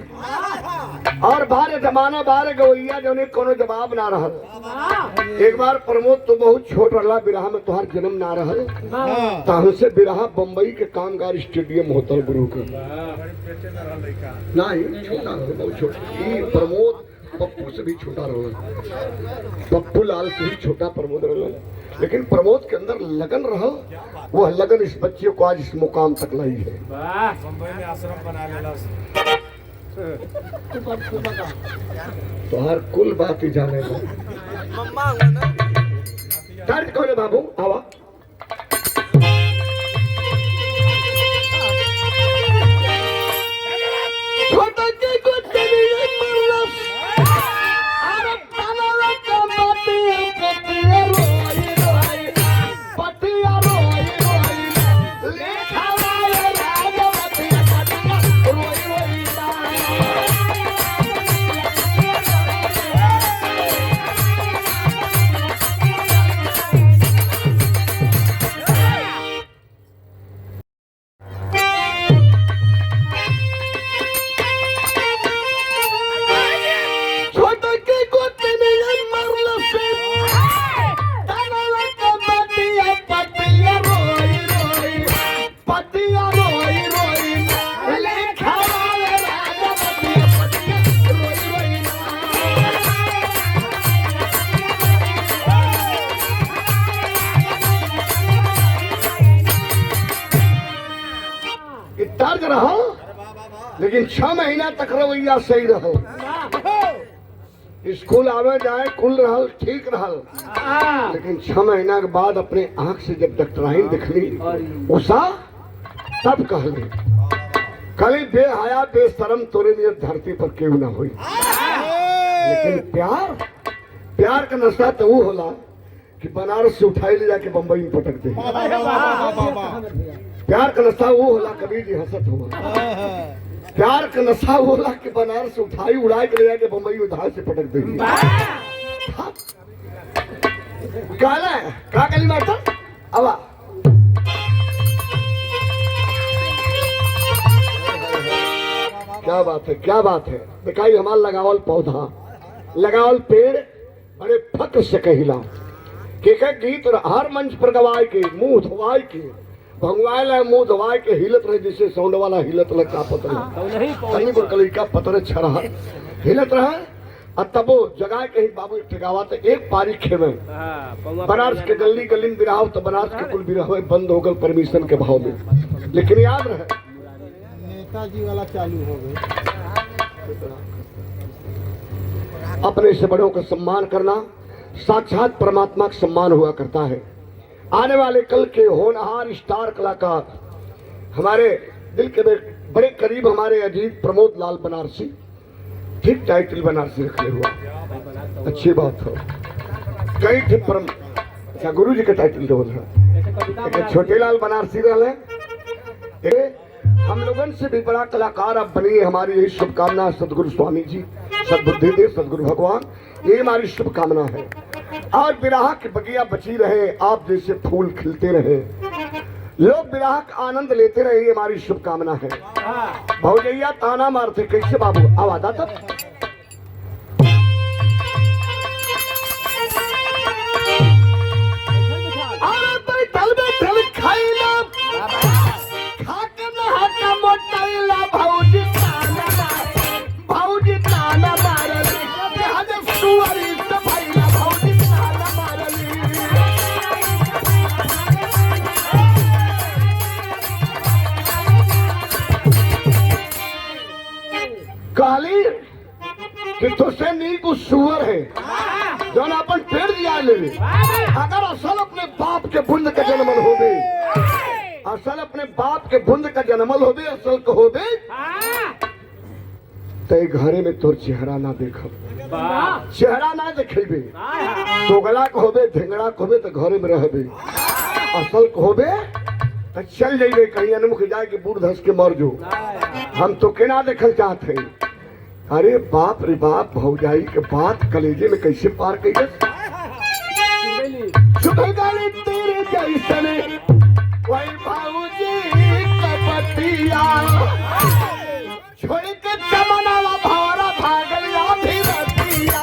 और 12 जमाना 12 गवैया जो कोनो जवाब ना रहल। एक बार प्रमोद तो बहुत छोट रहा बिरहा में तुहार जन्म ना रहल ताहू से बिरहा बम्बई के कामगार स्टेडियम होटल गुरु का नहीं छोटा बहुत छोटा। प्रमोद पप्पू से भी छोटा रहा, पप्पू लाल से भी छोटा प्रमोद रहा। लेकिन प्रमोद के अंदर लगन रहा। वह लगन इस बच्चे को आज इस मुकाम तक लाई है। मुंबई में आश्रम बना लेला। तो हर कुल बात ही जाने को दर्द कौन है बाबू आवा रहा। लेकिन 6 महीना तक रवैया सही रहो। स्कूल आवे जाए कुल रहल ठीक रहल। लेकिन 6 महीना के बाद अपने आंख से जब डॉक्टराइन दिखली उषा तब कहली कली बेहया बेशरम तोरे लिए धरती पर क्यों ना हुई। लेकिन प्यार का नशा तो वो होला कि बनारस से उठाई ले जाके बम्बई में पटक दे। प्यार का नशा वो होला कबीर जी हंसत हुआ। प्यार का नशा वो होला कि बनारस से उठाई उड़ाई के ले जाके बम्बई में धार से पटक देगी। काला है का कली मास्टर आवा क्या बात है, क्या बात है। दिखाई हमार लगावल पौधा, लगावल पेड़ बड़े फक्र से कहिला के गीत हर मंच पर गवाए के मुंह धोवाए के भंगवाए ला मुंह धोवाए के हिलत रहे जैसे साउंड वाला हिलत रहे का पत्र तनी को कली का पत्र छरा हिलत रहे और तबो जगह कहीं बाबू ठेगावा तो एक पारी खेवे बनारस के गली गली में बिराव तो बनारस के कुल बिरावे बंद हो गल परमिशन के भाव में। लेकिन याद रहे नेताजी वाला चालू हो गई। अपने से बड़ों का सम्मान करना साक्षात परमात्मा का सम्मान हुआ करता है। आने वाले कल के होनहार स्टार कलाकार हमारे दिल के बड़े करीब हमारे अजीत प्रमोद लाल बनारसी, ठीक टाइटल बनारसी रखे हुआ, अच्छी बात हो। कई थे परम क्या गुरु जी का टाइटल दो रहा, छोटे लाल बनारसी रहे। हम लोगन से भी बड़ा कलाकार अब बनी, हमारी यही शुभकामना। सदगुरु स्वामी जी सदबुद्धि दे, सदगुरु भगवान, ये हमारी शुभकामना है। और विराह की बगिया बची रहे, आप जैसे फूल खिलते रहे, लोग विराह का आनंद लेते रहे, ये हमारी शुभकामना है। भौजैया ताना मारते कैसे बाबू आवाज आता काली कि तुझसे नी कुछ सुअर है जो अपन पेड़ दिया ले ले। अगर असल अपने बाप के बुंद का जन्मल हो गए, असल अपने बाप के बुंद का जन्मल हो गए, असल को हो गए ते घरे में तोर चेहरा ना देखब, चेहरा ना देखेबे, दोगला को होबे, ढेंगड़ा को होबे तो घरे में रहबे, असल को होबे तो चल जाइबे कहीं अनमुख जाए के बूढ़ धस के मर जो। हम तो के ना देखल चाहते। अरे बाप रे बाप, भौजाई के बात कलेजे में कैसे पार कई तेरे जैसने वही भाऊजी कपतिया छोड़ के चमनावा भारा भागलिया भी रतिया।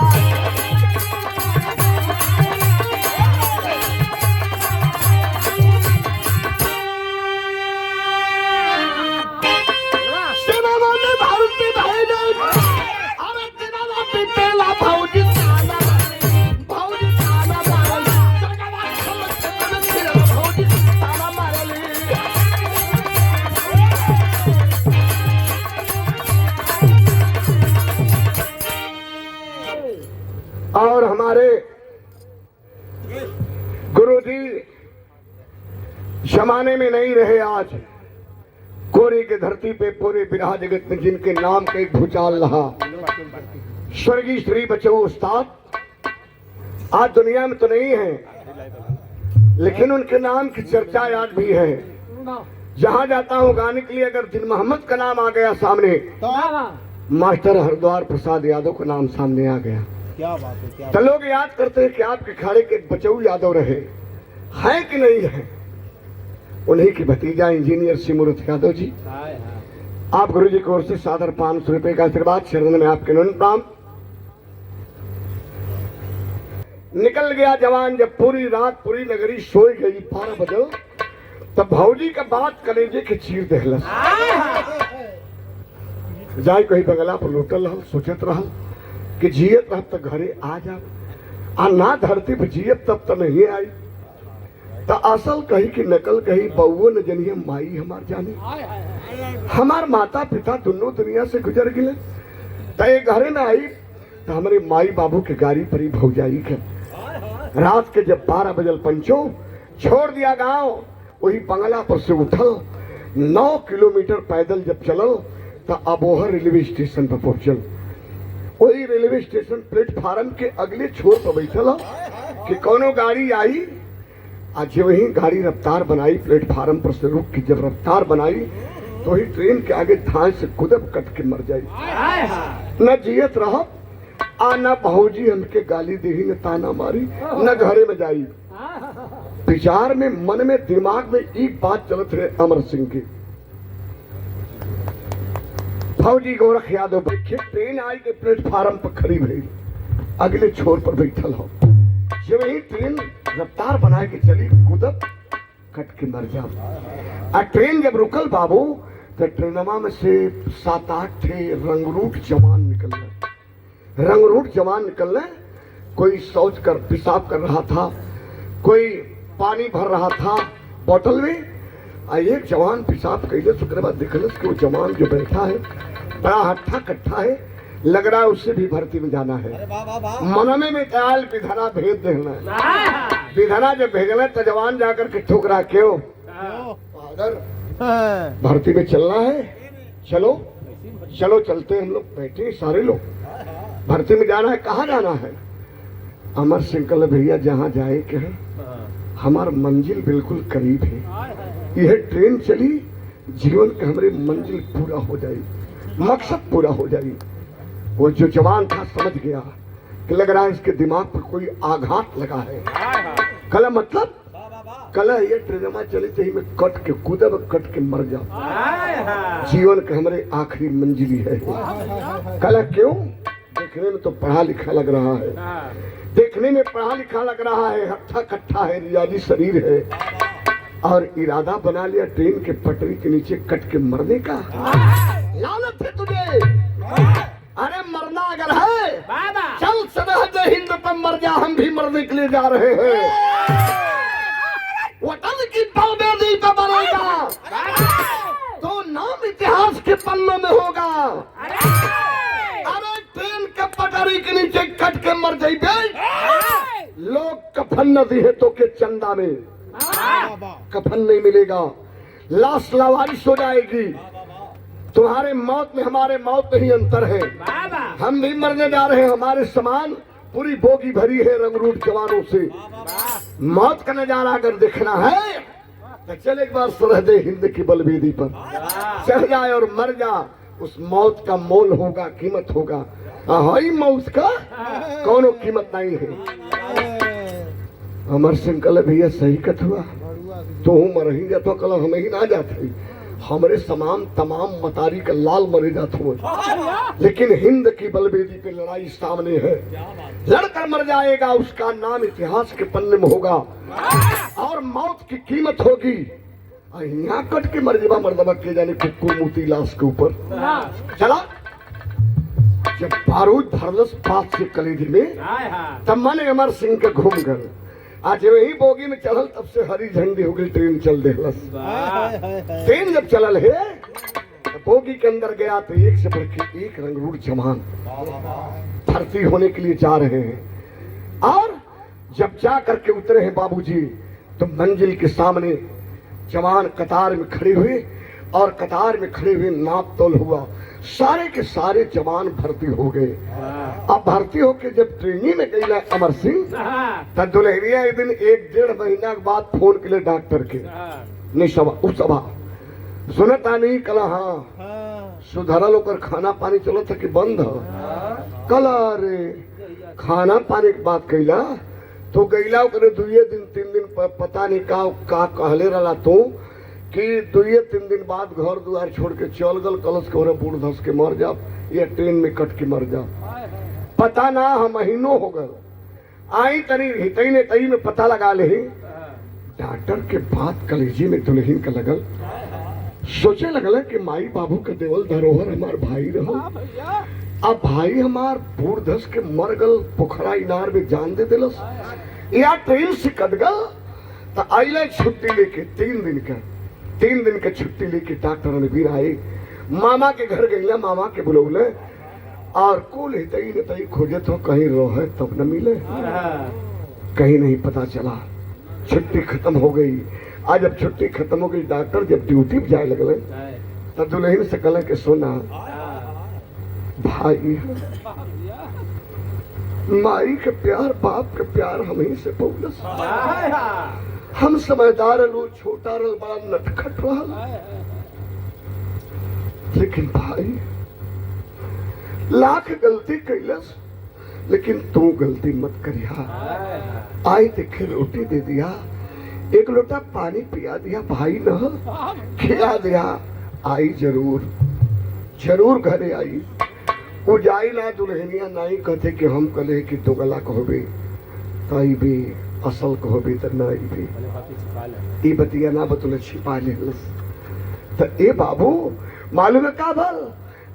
और हमारे गुरुजी जमाने में नहीं रहे, आज कोरी के धरती पे पूरे बिरहा जगत में जिनके नाम का एक भूचाल रहा, स्वर्गीय श्री बचऊ उस्ताद आज दुनिया में तो नहीं है, लेकिन उनके नाम की चर्चा आज भी है। जहां जाता हूं गाने के लिए अगर दिन मोहम्मद का नाम आ गया सामने, मास्टर हरद्वार प्रसाद यादव का नाम सामने आ गया, क्या बात है, क्या तो लोग याद करते हैं कि आपके खाड़े के बचऊ यादव रहे हैं कि नहीं है। उन्हीं की भतीजा इंजीनियर सिमरत यादव जी, आप गुरु जी की ओर से सादर 500 रुपए का आशीर्वाद, शरण में आपके प्रणाम। निकल गया जवान जब पूरी रात पूरी नगरी सोई गई 12 बजे, तब भौजी का बात कलेजे के चीर दहलस। जाए कहीं बंगला पर लौटल रहा, सोचत रहा कि जियत रह तो घरे आ जा, आ ना धरती पर जियत तब तो नहीं आई। तो असल कही कि नकल कही बउओ न जनिए माई हमार जाने, हमार माता पिता दोनों दुनिया से गुजर गए। तो ये घरे में आई तो हमारे माई बाबू के गाड़ी पर ही भौजाई के रात के जब 12 बजल पंचो छोड़ दिया गांव, वही बंगला पर से उठल 9 किलोमीटर पैदल जब चलो तो अबोहर रेलवे स्टेशन पर पहुंचल। वही रेलवे स्टेशन प्लेटफार्म के अगले छोर पर बैठल कि कोनो गाड़ी आई, आज वही गाड़ी रफ्तार बनाई, प्लेटफार्म पर से रुक के जब रफ्तार बनाई तो वही ट्रेन के आगे धान से कुदब कट के मर जाई। न जियत रह आ न भौजी हमके गाली देही, न ताना मारी, न घरे में जाई। विचार में मन में दिमाग में एक बात चलत रहे अमर सिंह की, फौजी गोरख यादव बैठे, ट्रेन आई के प्लेटफार्म पर खड़ी भई, अगले छोर पर बैठल हो। जब ही ट्रेन रफ्तार बनाए के चली, कूदब कट के मर जाओ। आ ट्रेन जब रुकल बाबू, तो ट्रेनमा में से 7-8 थे रंगरूट जवान निकल रंगरूट जवान निकल। कोई शौच कर पेशाब कर रहा था, कोई पानी भर रहा था बोतल में। एक जवान पेशाब कैले, उसके बाद दिखलस कि वो जवान जो बैठा है बड़ा हट्ठा कट्ठा है, लग रहा है उससे भी भर्ती में जाना है। मनमे में ख्याल विधना भेज देना। विधना जब भेजना तो जवान जाकर के ठुकरा, क्यों अगर भर्ती में चलना है, चलो चलो चलते हैं। हम लोग बैठे सारे लोग, भर्ती में जाना है। कहाँ जाना है? अमर सिंह कल भैया जहाँ जाए के है, हमार मंजिल बिल्कुल करीब है। यह ट्रेन चली, जीवन के हमारे मंजिल पूरा हो जाए, मकसद पूरा हो जाए। वो जो जवान था समझ गया कि लग रहा है इसके दिमाग पर कोई आघात लगा है। कल मतलब कल ये ट्रेनमा चली थी में कट के कूदब, कट के मर जाओ। जीवन के हमारे आखिरी मंजिल है। कल क्यों? देखने में तो पढ़ा लिखा लग रहा है, देखने में पढ़ा लिखा लग रहा है, हट्ठा कट्ठा है, रियाजी शरीर है, और इरादा बना लिया ट्रेन के पटरी के नीचे कट के मरने का। लालच है तुझे? अरे मरना अगर है, चल सरहद हिंद पर मर जा, हम भी मरने के लिए जा रहे हैं। वतन की बलबेदी पे मरेगा तो नाम इतिहास के पन्नों में होगा। अरे ट्रेन के पटरी के नीचे कट के मर जाइए, लोग कफन न दिए तो के चंदा में कफन नहीं मिलेगा, लाश लावारिस हो जाएगी। तुम्हारे मौत में हमारे मौत में ही अंतर है। हम भी मरने जा रहे हैं, हमारे समान पूरी बोगी भरी है रंगरूट जवानों से। मौत का नजारा अगर देखना है तो चल एक बार सरहद हिंद की बलवेदी पर चढ़ जाए और मर जा। उस मौत का मोल होगा, कीमत होगा। हाई मौत का कोनो कीमत नहीं है। अमर सिंह कल भैया सही कथ हुआ, तो मरही जातो कल हमें ही ना जाते, हमरे समान तमाम मतारी का लाल मरे जाते हुए। लेकिन हिंद की बलवेदी पे लड़ाई सामने है, लड़कर मर जाएगा, उसका नाम इतिहास के पन्ने में होगा और मौत की कीमत होगी। यहाँ कट के मर जबा मर्दबा के जाने कुक्कू मोती लाश के ऊपर चला। जब बारूद भरलस बात से कलेजी में, तब मन अमर सिंह के घूम गए। आज वही बोगी में चलल, तब से हरी झंडी हो गई, ट्रेन चल देहलस। ट्रेन जब चलल है तो बोगी के अंदर गया तो एक से बढ़ के एक रंगरूट जवान भर्ती होने के लिए जा रहे हैं। और जब जा करके उतरे हैं बाबूजी, तो मंजिल के सामने जवान कतार में खड़े हुए, और कतार में खड़े हुए नाप तोल हुआ, सारे के सारे जवान भर्ती हो गए। अब भर्ती होके जब ट्रेनिंग में गई अमर सिंह, तब दुल्हनिया एक दिन 1-1.5 महीना के बाद फोन के लिए डॉक्टर के उस सभा सुनता नहीं कला। हाँ सुधरल होकर खाना पानी चलो था कि बंद कल। अरे खाना पानी की बात कैला तो गैला 2-3 दिन पता नहीं का कहले रहा तू कि 2-3 दिन बाद घर द्वार छोड़ के चल गल, कलश के बूढ़ धस के मर जा, या ट्रेन में कट के मर जा। पता ना हम महीनों हो गए। आई तनी हितई ने तई में पता लगा ले। डॉक्टर के बाद कलेजी में दुल्हन का लगल, सोचे लगल कि माई बाबू के देवल धरोहर हमार भाई रहो। अब भाई हमार बूढ़ धस के मर गल, पोखरा इनार में जान दे दिलस, या ट्रेन से कट गल। तो आइले छुट्टी लेके 3 दिन का छुट्टी लेके डॉक्टर रणवीर आए, मामा के घर गईला, मामा के बुलौले, और कुल हितई ने तई खोजे तो कहीं रोहे तब न मिले, कहीं नहीं पता चला। छुट्टी खत्म हो गई। आज जब छुट्टी खत्म हो गई, डॉक्टर जब ड्यूटी पे जाए लगले, तब दुल्हन से कहले कि सोना भाई, माई के प्यार बाप के प्यार हम ही से पौलस। हम समझदार लो, छोटा रल, बड़ा नटखट रहा, लेकिन भाई लाख गलती कैलस, लेकिन तू गलती मत करिया। आई देखे रोटी दे दिया, 1 लोटा पानी पिया दिया, भाई न खिला दिया। आई जरूर जरूर घरे आई। वो जाई ना दुल्हनिया नहीं कहते कि हम कले कि तो गला कहबे कई भी असल कहबे तो नहीं भी ई बतिया ना बतुले छिपा ले। तो ए बाबू मालूम है का भल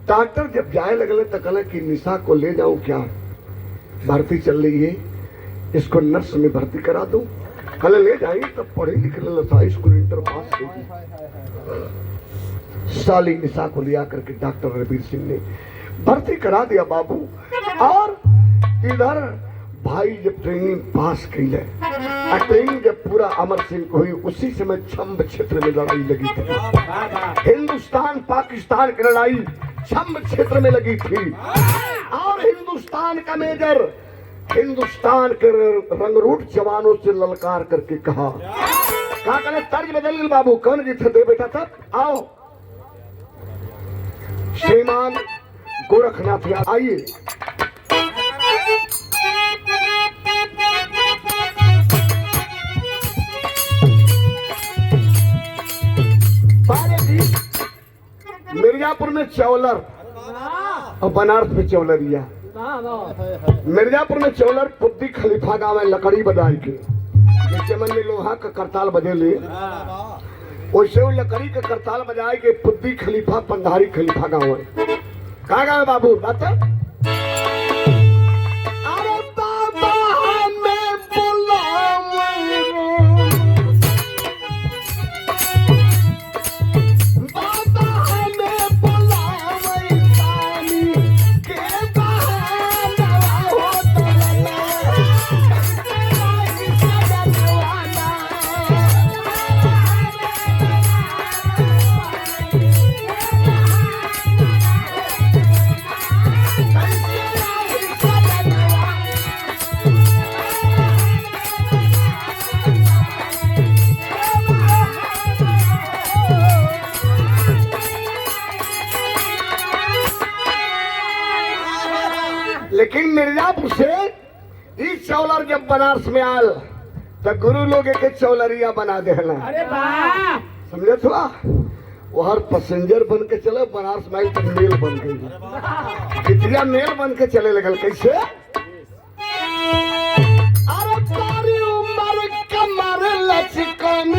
डॉक्टर जब जाए लगले तो कहले कि निशा को ले जाऊं क्या, भर्ती चल रही है, इसको नर्स में भर्ती करा दूं। कहले ले जाइए तब पढ़े लिखे लता स्कूल इंटर पास होगी। साली निशा को लिया करके डॉक्टर रवीर सिंह ने भर्ती करा दिया बाबू। और इधर भाई जब ट्रेनिंग पास कैले, ट्रेनिंग जब पूरा अमर सिंह को हुई, उसी समय छम्ब क्षेत्र में लड़ाई लगी थी। हिंदुस्तान पाकिस्तान की लड़ाई छम्ब क्षेत्र में लगी थी। और हिंदुस्तान का मेजर हिंदुस्तान के रंगरूट जवानों से ललकार करके कहा कहले तर्ज बदल बाबू कौन जीते दे बेटा तब आओ। श्रीमान गोरखनाथ आइए। मिर्जापुर में चौलर और बनारस में चौलरिया। मिर्जापुर में चौलर पुद्दी खलीफा गाँव है लकड़ी बदाई के, जैसे मन में लोहा का करताल बजेले वैसे वो लकड़ी का करताल बजाए के पुद्दी खलीफा पंधारी खलीफा गाँव है। कहाँ गाँव है बाबू बात? लेकिन मिर्जापुर से इस चौलर जब बनारस में आल तो गुरु लोग के चौलरिया बना देना। अरे वाह समझे थोड़ा वो हर पैसेंजर बन के चले बनारस में तो मेल बन गई। कितना मेल बन के चले लगल कैसे? अरे तारी उम्र कमर लचकन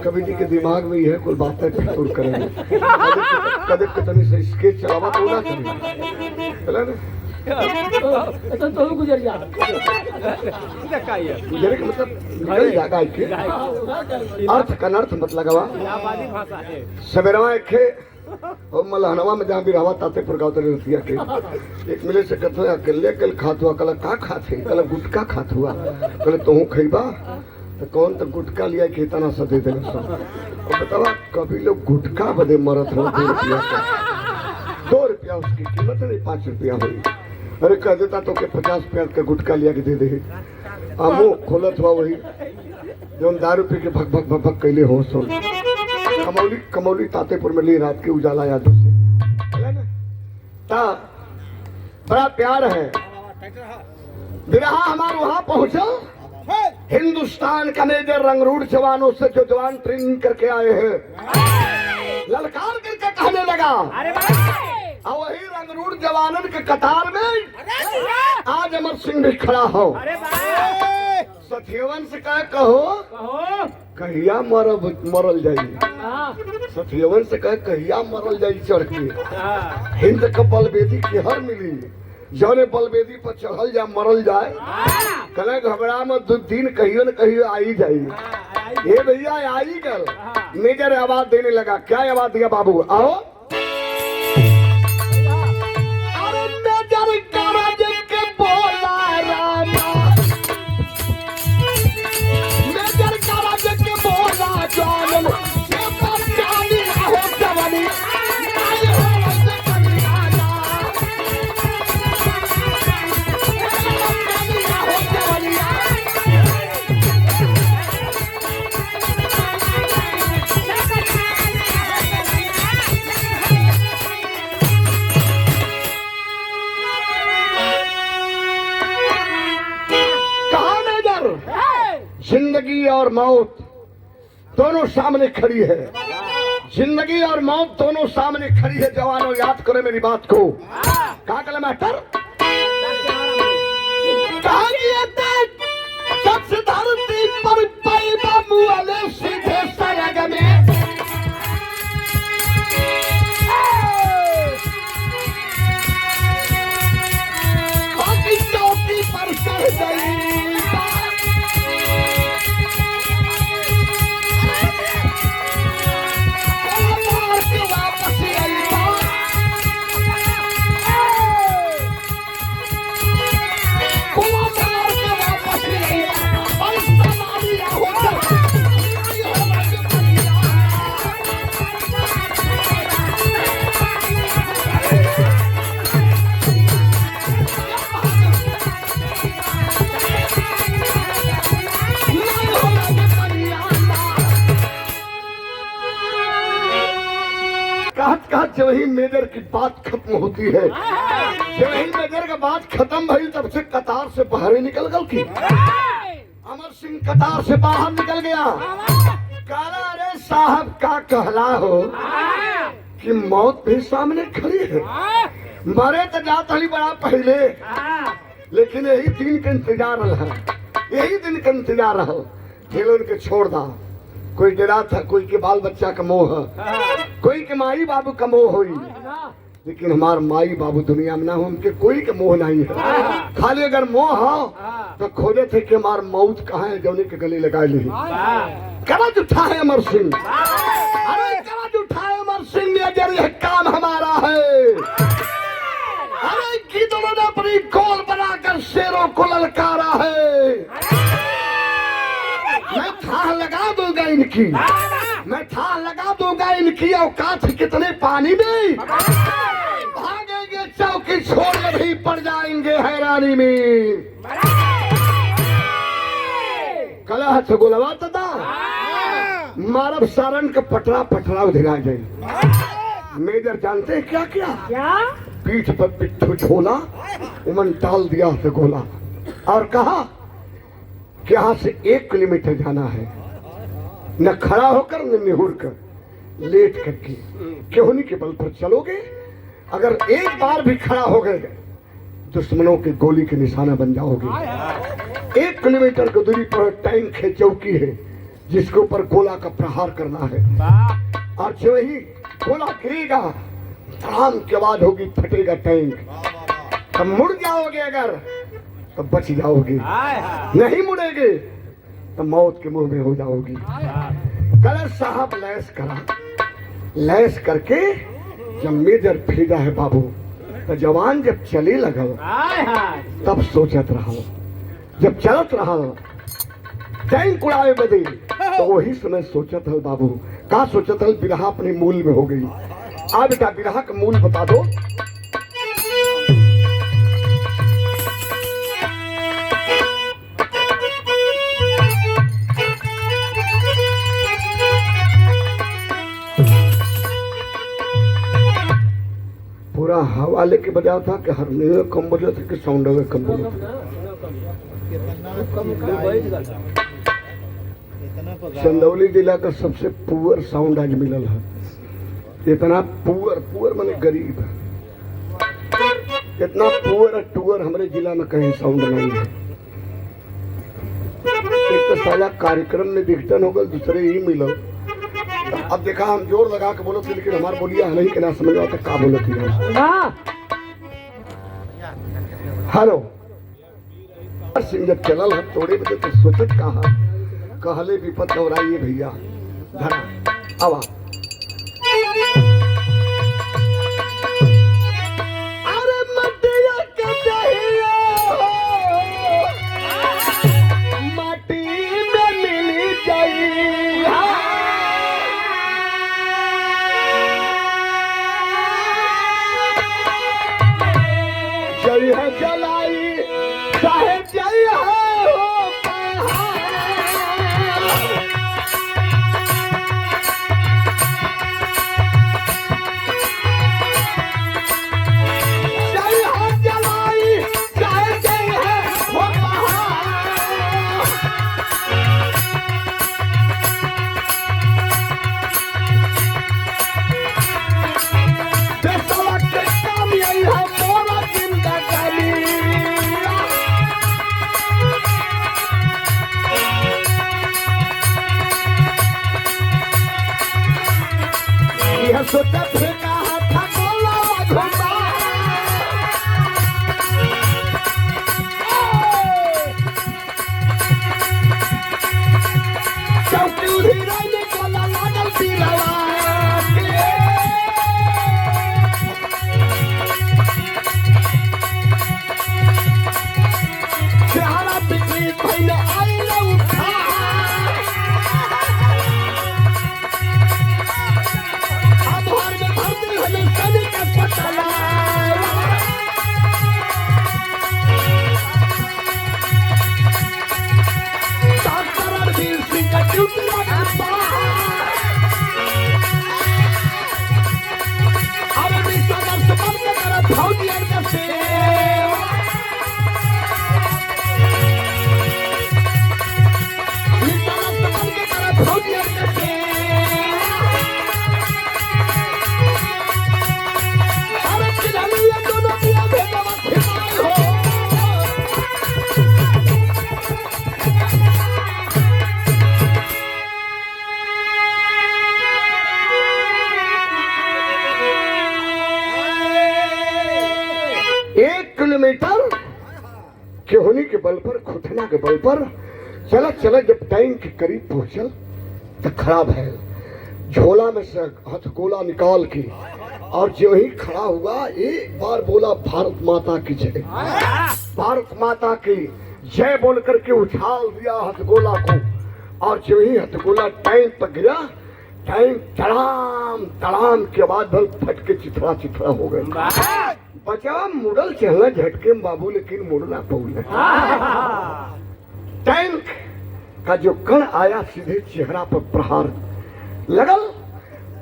कविटी के दिमाग में यह कुल बातें फिर करेंगे। कदम के तनी से स्केच चलावा तो ना चला ना तो गुजर जा गुजरे के मतलब निकल जाएगा के अर्थ का अर्थ मत लगावा। सवेरवा एक और मलहनवा में जहाँ भी रहा तातेपुर गाँव तले रसिया के एक मिले से कहते अकेले कल खात हुआ कल का खात है कल गुटका खात हुआ कल तुहू खैबा तो कौन तो गुटका लिया कि इतना सा दे देना सब। और बतावा कभी लोग गुटका बदे मरत हो 2 रुपया का 2 रुपया उसकी कीमत नहीं 5 रुपया हुई। अरे कह देता तो के 50 रुपया का गुटका लिया के दे दे आमो खोलत हुआ वही जो 10 रुपये के भग भग भग भग कैले हो सो कमौली तातेपुर में ली रात के उजाला यादव से ता बड़ा प्यार है। बिरहा हमारे वहां पहुंचा हिंदुस्तान का मेजर रंगरूट जवानों से जो जवान ट्रेनिंग करके आए हैं ललकार करके कहने लगा और वही रंगरूट जवानों के कतार में आज अमर सिंह भी खड़ा हो। सथियवन से कहो कहिया मरल जाइए। सथियवन से कहिया मरल जाइए चढ़ के हिंद का बलवेदी के हर मिली जौने बलवेदी पर चढ़ल जा मरल जाए कल घबरा में 2 दिन कहियो न कहियो आई जाइए। ये भैया आई गल मेजर आवाज देने लगा। क्या आवाज दिया बाबू? आओ मेजर जिंदगी और मौत दोनों सामने खड़ी है। जिंदगी और मौत दोनों सामने खड़ी है। जवानों याद करो मेरी बात को। कहा कल मैटर सबसे धरती पर पैदा मुआले सीधे सरग में बाकी चौकी पर चढ़ गई जब ही मेजर की बात खत्म होती है, जब ही मेजर की बात खत्म भई तब से कतार से बाहर निकल गल की। अमर सिंह कतार से बाहर निकल गया। काला अरे साहब का कहला हो कि मौत भी सामने खड़ी है। मरे तो जात ही बड़ा पहले, लेकिन यही दिन का इंतजार रहा, यही दिन का इंतजार रहा। खेल उनके छोड़ दा। कोई डरा था, कोई के बाल बच्चा का मोह, कोई के माई बाबू का मोह हुई, लेकिन हमार माई बाबू दुनिया में ना हो, उनके कोई के मोह नहीं है। खाली अगर मोह हो तो खोजे थे कि हमार मौत कहाँ है, जौने के गले लगा ली। कवच उठा है अमर सिंह, अरे कवच उठा है अमर सिंह, यह काम हमारा है। अरे गीदड़ों ने अपनी गोल बनाकर शेरों को ललकारा है। मैं था लगा दूंगा इनकी, मैं था लगा दूंगा इनकी औकात कितने पानी में। भागेंगे चौकी छोड़ भी पड़ जाएंगे हैरानी में। कला से गोलवा था मारब सारण का पटरा पटरा उधरा जाए। मेजर जानते हैं क्या किया? पीठ पर पिट्ठू झोला, उमन डाल दिया से गोला और कहा कि यहाँ से 1 किलोमीटर जाना है, न खड़ा होकर न निहुर कर, लेट करके केहूनी के बल पर चलोगे। अगर एक बार भी खड़ा हो गए दुश्मनों की गोली के निशाना बन जाओगे। 1 किलोमीटर की दूरी पर टैंक है, चौकी है, जिसके ऊपर गोला का प्रहार करना है। और जो ही गोला गिरेगा धड़ाम की आवाज होगी, फटेगा टैंक। तब मुड़ जाओगे, अगर तो बच जाओगे, नहीं मुड़ेगे तो मौत के मुंह में हो जाओगी। कलर साहब लैस करा, लैस करके जब मेजर भेजा है बाबू, तो जवान जब चले लगा तब सोचत रहा, जब चलत रहा टैंक उड़ाए बदे, तो वही समय सोचत है बाबू। कहा सोचत है? बिरहा अपने मूल में हो गई। आ बेटा बिरहा का मूल बता दो। पूरा हवाले के बजाय था कि हरने कम बजा था कि साउंड में कम बजा था। चंदौली जिला का सबसे पुअर साउंड आज मिलल है। इतना पुअर माने गरीब है, इतना पुअर टूअर हमारे जिला में कहीं साउंड नहीं है। एक तो साला कार्यक्रम में विघटन होगा, दूसरे ही मिलो। अब देखा हम जोर लगा के बोलो, लेकिन हमारे बोलिया नहीं के ना समझ आता का बोलो थी। हेलो सिंह जब चलल है तोड़े बजे तो सोचत कहा कहले विपत घबराइए भैया धरा आवा। अरे मटिया के दहिया माटी में मिली जाई, जय है जलाई चाहे जय हो जलाई चाहे जय है बल पर, घुटना के बल पर चला चला, जब टैंक के करीब पहुंचल तो खड़ा भैल, झोला में से हथगोला निकाल के, और जो ही खड़ा हुआ एक बार बोला भारत माता की जय, भारत माता की जय बोल करके उछाल दिया हथगोला को, और जो ही हथगोला टैंक पर गिरा, टैंक तड़ाम तड़ाम के बाद भल फट के चिथड़ा चिथड़ा हो गया। बचा मुड़ल चलना झटके में बाबू, लेकिन मुड़ना पौले। टैंक का जो कण आया सीधे चेहरा पर प्रहार लगल,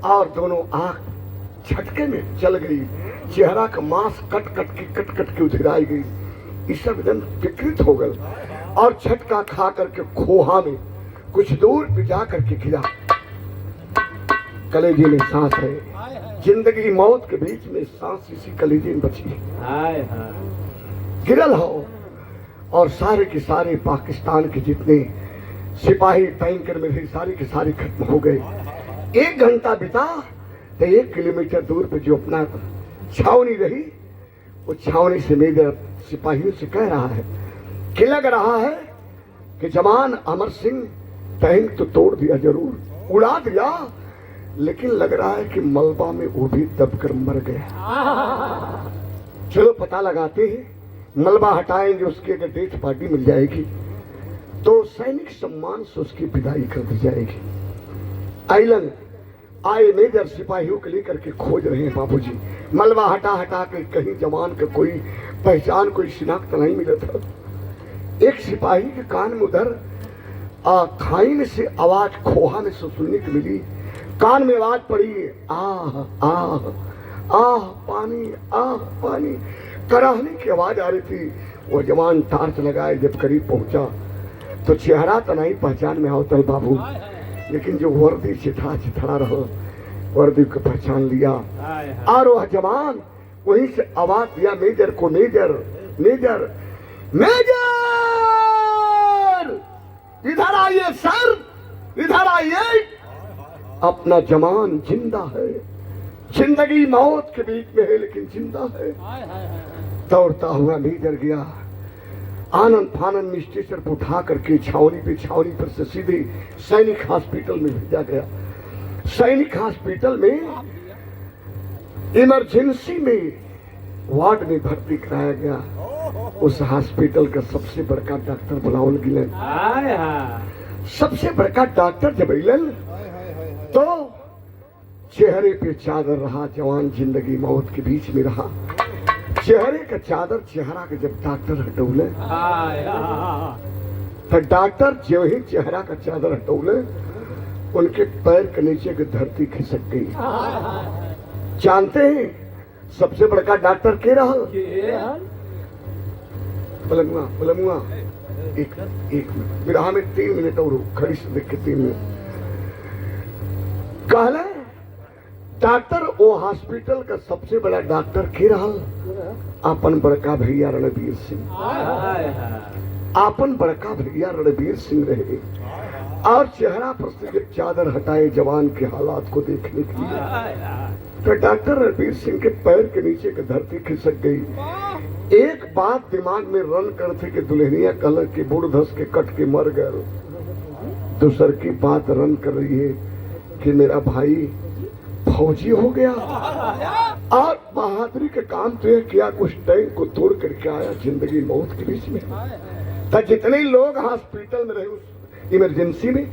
और दोनों आंख झटके में चल गई, चेहरा का मांस कट कट के उधराई गई, ये सब एकदम विकृत हो गल, और झटका खा करके खोहा में कुछ दूर पे जा करके गिरा। कलेजे में सांस है, जिंदगी मौत के बीच में सांस इसी कलेजे में बची है। गिरल हो, और सारे के सारे पाकिस्तान के जितने सिपाही टैंकर में थे सारे के सारे खत्म हो गए। 1 घंटा बिता तो 1 किलोमीटर दूर पे जो अपना छावनी रही, वो छावनी से मेजर सिपाहियों से कह रहा है कि लग रहा है कि जवान अमर सिंह टैंक तो तोड़ दिया, जरूर उड़ा दिया, लेकिन लग रहा है कि मलबा में वो भी दबकर मर गया। चलो पता लगाते हैं, मलबा हटाएंगे, उसकी अगर डेथ पार्टी मिल जाएगी तो सैनिक सम्मान से उसकी विदाई कर दी जाएगी। आइलन आए मेजर सिपाहियों को लेकर के खोज रहे हैं बाबूजी, मलबा हटा हटा के कहीं जवान का कोई पहचान, कोई शिनाख्त नहीं मिला था। एक सिपाही के कान में उधर खाई में से आवाज खोहा में से सुनने को मिली, कान में आवाज पड़ी, आह आह आह पानी, आह पानी, कराहने की आवाज आ रही थी। वो जवान टार्च लगाए, जब करीब पहुंचा तो चेहरा तो नहीं पहचान में आवतल बाबू, लेकिन जो वर्दी चिथड़ा चिथड़ा रहा, वर्दी को पहचान लिया, और वह जवान वहीं से आवाज दिया मेजर को, मेजर मेजर मेजर, इधर आइए सर, इधर आइए, अपना जवान जिंदा है, जिंदगी मौत के बीच में है लेकिन जिंदा है। दौड़ता हुआ मेजर गया, आनंद फानंद स्टेशन पर उठा करके छावनी पर से सीधे सैनिक हॉस्पिटल में भेजा गया। सैनिक हॉस्पिटल में इमरजेंसी में वार्ड में भर्ती कराया गया। उस हॉस्पिटल का सबसे बड़का डॉक्टर बुलावल गिलन। सबसे बड़का डॉक्टर जब अलन तो चेहरे पे चादर रहा, जवान जिंदगी मौत के बीच में रहा, चेहरे का चादर चेहरा के जब डॉक्टर हटौले तो डॉक्टर जो ही चेहरा का चादर हटौले, उनके पैर के नीचे की धरती खिसक गई। जानते हैं सबसे बड़का डॉक्टर के रहा? पलंगुआ एक मिनट मेरा, हमें 3 मिनट और खड़ी से देख के 3 मिनट कहले डॉक्टर वो हॉस्पिटल का सबसे बड़ा डॉक्टर के रहा? अपन बड़का भैया रणबीर सिंह, अपन बड़का भैया रणबीर सिंह रहे। और चेहरा पर से जब चादर हटाए जवान के हालात को देखने के लिए, तो डॉक्टर रणबीर सिंह के पैर के नीचे की धरती खिसक गई। एक बात दिमाग में रन करते कि दुल्हनिया कलर के बूढ़ धस के कट के मर गए। दूसर की बात रन कर रही है कि मेरा भाई फौजी हो गया, और बहादुरी का काम तो यह किया, कुछ टैंक को तोड़ करके आया जिंदगी मौत के बीच में। तो जितने लोग हॉस्पिटल में रहे उस इमरजेंसी में,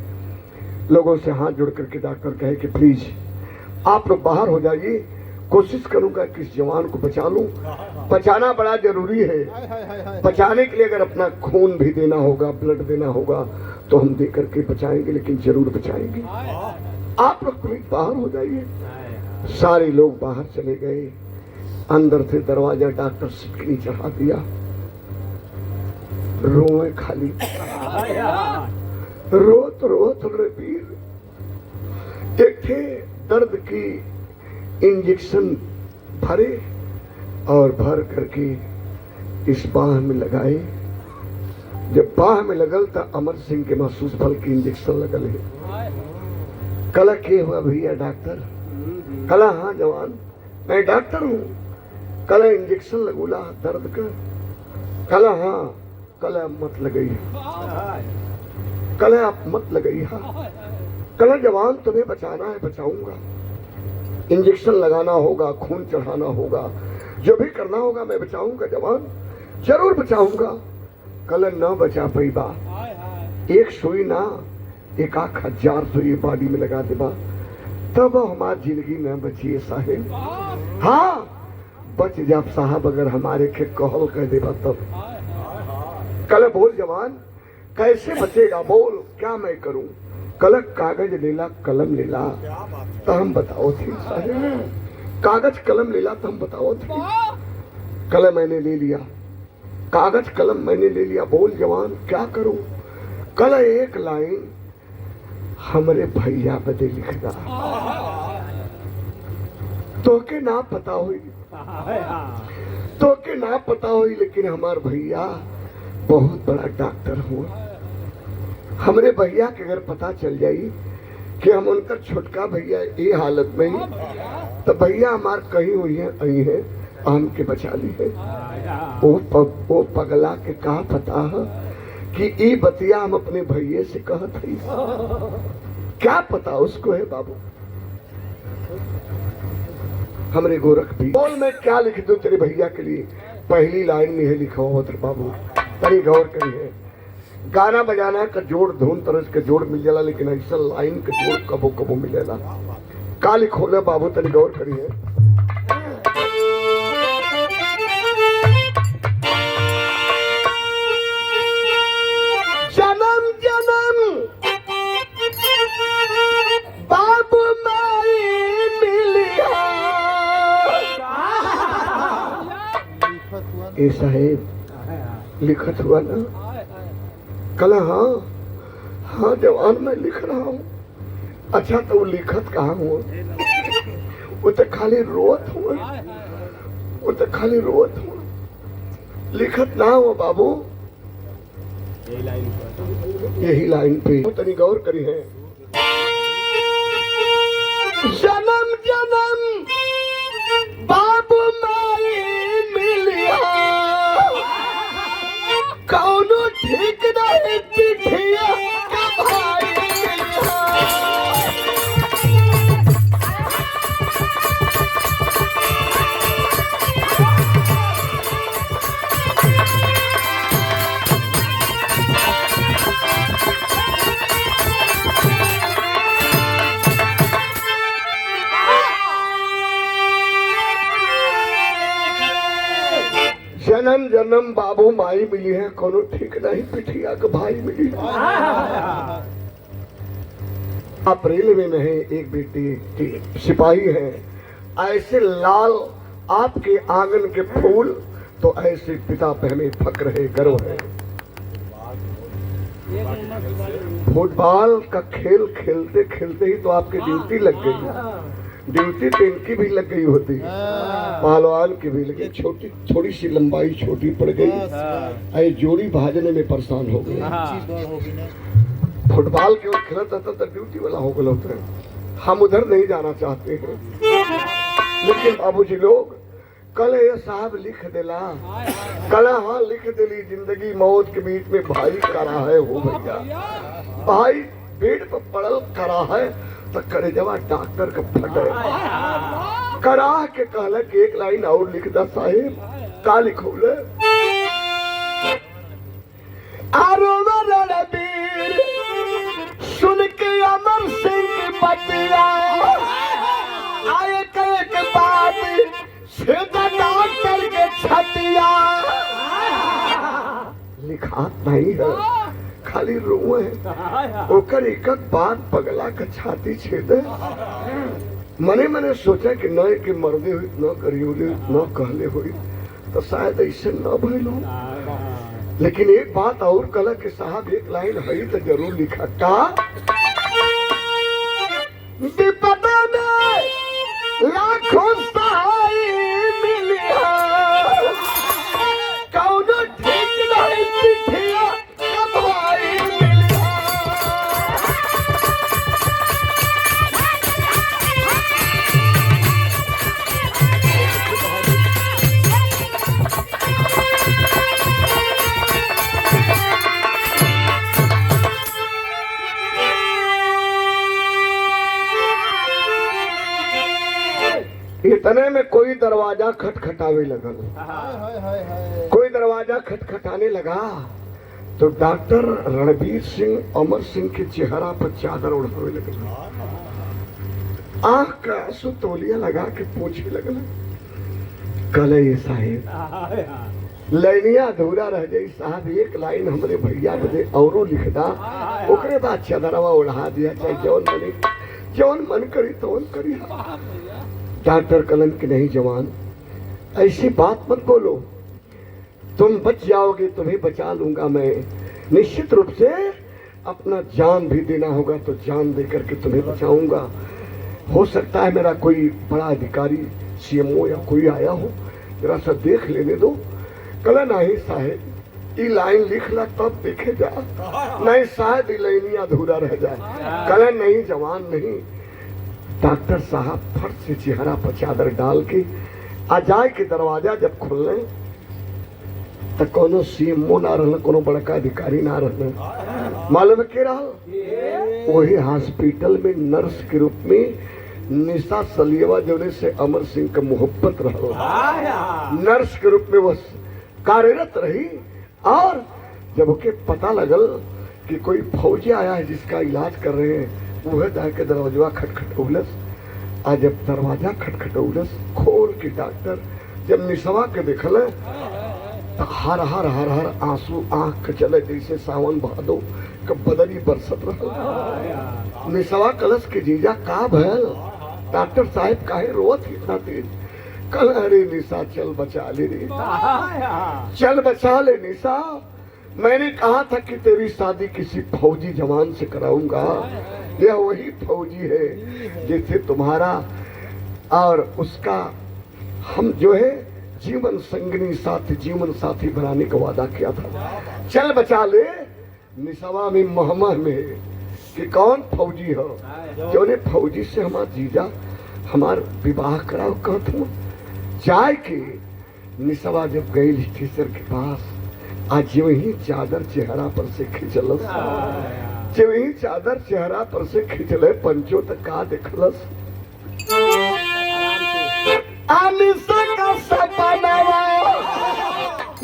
लोगों से हाथ जोड़ करके डॉक्टर कहे कि प्लीज आप लोग बाहर हो जाइए, कोशिश करूंगा कि इस जवान को बचा लूं। बचाना बड़ा जरूरी है, बचाने के लिए अगर अपना खून भी देना होगा, ब्लड देना होगा तो हम दे करके बचाएंगे, लेकिन जरूर बचाएंगे। आप लोग प्लीज बाहर हो जाइए। सारे लोग बाहर चले गए। अंदर से दरवाजा डॉक्टर सिकनी चढ़ा दिया, रोए खाली, रोत रोत रणबीर एक थे दर्द की इंजेक्शन भरे और भर करके इस बाह में लगाए। जब बाह में लगल तो अमर सिंह के महसूस फल की इंजेक्शन लगल है। कला के हुआ भैया डॉक्टर? कला हाँ जवान मैं डॉक्टर हूँ। कला इंजेक्शन लगूला दर्द का? कला हाँ कलह मत लगई, कलह आप मत लगई। कलह जवान तुम्हें बचाना है बचाऊंगा, इंजेक्शन लगाना होगा, खून चढ़ाना होगा, जो भी करना होगा मैं बचाऊंगा जवान, जरूर बचाऊंगा। कलह न बचा पाई बा, एक सुई ना 1,000 सुई बॉडी में लगा देबा तब हमारी जिंदगी न बची साहेब। हाँ बच जाब साहब, अगर हमारे के कहल कह देबा तब। कल बोल जवान कैसे बचेगा, बोल क्या मैं करूं। कल कागज लेला कलम लेला तो हम बताओ थी साहेब, कागज कलम लेला तो हम बताओ थे। कल मैंने ले लिया, कागज कलम मैंने ले लिया, बोल जवान क्या करूं। कल एक लाइन हमरे भैया बदे लिखना, तो के ना पता हुई, तो के ना पता हुई, लेकिन हमार भैया बहुत बड़ा डॉक्टर हुआ। हमरे भैया के अगर पता चल जाई कि हम उनका छोटका भैया ये हालत में ही, तो भैया हमार कहीं हुई है आई है आम के बचा ली है। वो पगला के कहा पता है कि ये बतिया हम अपने भैये से कहत है, क्या पता उसको है बाबू। हमरे गोरख भी बोल मैं क्या लिख दूं तेरे भैया के लिए। पहली लाइन में है लिखा हुआ था बाबू, तनी गौर करिए। गाना बजाना का जोड़ धुन तरह के जोड़ मिल जाला, लेकिन ऐसा लाइन के जोड़ कबो कबो मिलेला। का लिखो ना बाबू, तनी गौर करिए। जन्म जन्म बाबू माई मिलिया, ए साहेब लिखत हुआ ना कल। हाँ हाँ जवान मैं लिख रहा हूँ। अच्छा तो वो लिखत कहाँ हुआ, वो तो खाली रोत हुआ, वो तो खाली रोत हुआ, लिखत ना हुआ बाबू। यही लाइन पे तनी गौर करी है। जन्म जन्म बाबू माई मिलिया, कौनो ठीक नहीं पिठिया का भाई मिलिया। जन्म जन्म बाबू माई मिली है, कोनो ठीक नहीं पिठिया का भाई मिली है। आप रेलवे में है, एक बेटी सिपाही है, ऐसे लाल आपके आंगन के फूल, तो ऐसे पिता पे हमें फक्र है, गर्व है। फुटबॉल का खेल खेलते खेलते ही तो आपकी ड्यूटी लग गई, ड्यूटी तो इनकी भी लग गई होती, पहलवान की भी लगी, छोटी थोड़ी सी लंबाई छोटी पड़ गई, ऐ जोड़ी भाजने में परेशान हो गए। फुटबॉल के ओर खेलता था तो ड्यूटी वाला हो गया होता है, हम उधर नहीं जाना चाहते हैं। लेकिन बाबूजी लोग कल ये साहब लिख देला, कल हाँ लिख दिली, जिंदगी मौत के बीच में भाई करा है हो भैया, भाई पेट पर पड़ल करा है तो करे जवा डॉक्टर का फटे करा के कहला कि एक लाइन और लिख दा साहिब। का लिखोले आरोवर रणबीर सुन के अमर सिंह की बतिया, आए कहे के बाद सीधा डॉक्टर के छतिया। लिखात नहीं है, खाली रुए ओकर एक बात पगला का छाती छेदे। मने मने सोचा कि न के मर्दे हुई न करियोले न कहले हुई तो शायद ऐसे न भइलो, लेकिन एक बात और कला के साहब एक लाइन है तो जरूर लिखा का विपदा में लाखों सहाय मिलिया, कौनो ठीक नहीं पिठिया का भाई मिलिया। तने में कोई दरवाजा खटखटावे लगल। हाय हाय हाय हाय। कोई दरवाजा खटखटाने लगा तो डॉक्टर रणबीर सिंह अमर सिंह के चेहरा पर चादर उड़ावे लगल, आंख का आंसू तौलिया लगा के पूछे लगल, कले साहेब लाइनिया अधूरा रह गई साहब, एक लाइन हमरे भैया बदे औरो लिखदा, ओकरे बाद चादरवा उड़ा दिया, चाहे जौन मन करी तौन करी। डॉक्टर कलन की नहीं जवान, ऐसी बात मत बोलो, तुम बच जाओगे, तुम्हें बचा लूंगा मैं, निश्चित रूप से अपना जान भी देना होगा तो जान दे करके तुम्हें बचाऊंगा। हो सकता है मेरा कोई बड़ा अधिकारी सीएमओ या कोई आया हो, जरा सा देख लेने दो। कला नहीं साहेब, ये लाइन लिख ला तब देखे जा, नहीं शायद ये लाइन अधूरा रह जाए। कला नहीं जवान नहीं। डॉक्टर साहब फट से चेहरा पर चादर डाल के अजाय के दरवाजा जब खुलने तो कोनो सीएमओ ना रहल, कोनो बड़का अधिकारी ना रहल, मालूम के रहल वही हॉस्पिटल में नर्स के रूप में निशा सलियवा जोने से अमर सिंह का मोहब्बत रहल, नर्स के रूप में वह कार्यरत रही। और जब उके पता लगल कि कोई फौजी आया है जिसका इलाज कर रहे हैं, वह जाके दरवाजा खटखटौलस। आज जब दरवाजा खटखटौलस खोल के डॉक्टर जब निशवा के देखल तो हर हर हर हर आंसू आंख के चले, जैसे सावन भादो के बदली बरसत रहल। निशवा कलश के जीजा का भयल, डॉक्टर साहब काहे रोत इतना तेज? कल अरे निशा चल बचा ले रे, चल बचा ले निशा, मैंने कहा था कि तेरी शादी किसी फौजी जवान से कराऊंगा, यह वही फौजी है जिसे तुम्हारा और उसका हम जो है जीवन संगनी साथी जीवन साथी बनाने का वादा किया था। चल बचा ले। निशवा में मोहम्मद में कि कौन फौजी हो, जो ने फौजी से हमारा जीजा हमार विवाह कराओ कह तुम जाए के। निशवा जब गई स्टेशन के पास, आज जो ही चादर चेहरा पर से खिंचलस, जो ही चादर चेहरा पर से खिंचले पंचो तक का देखलस, निशा का सपनावा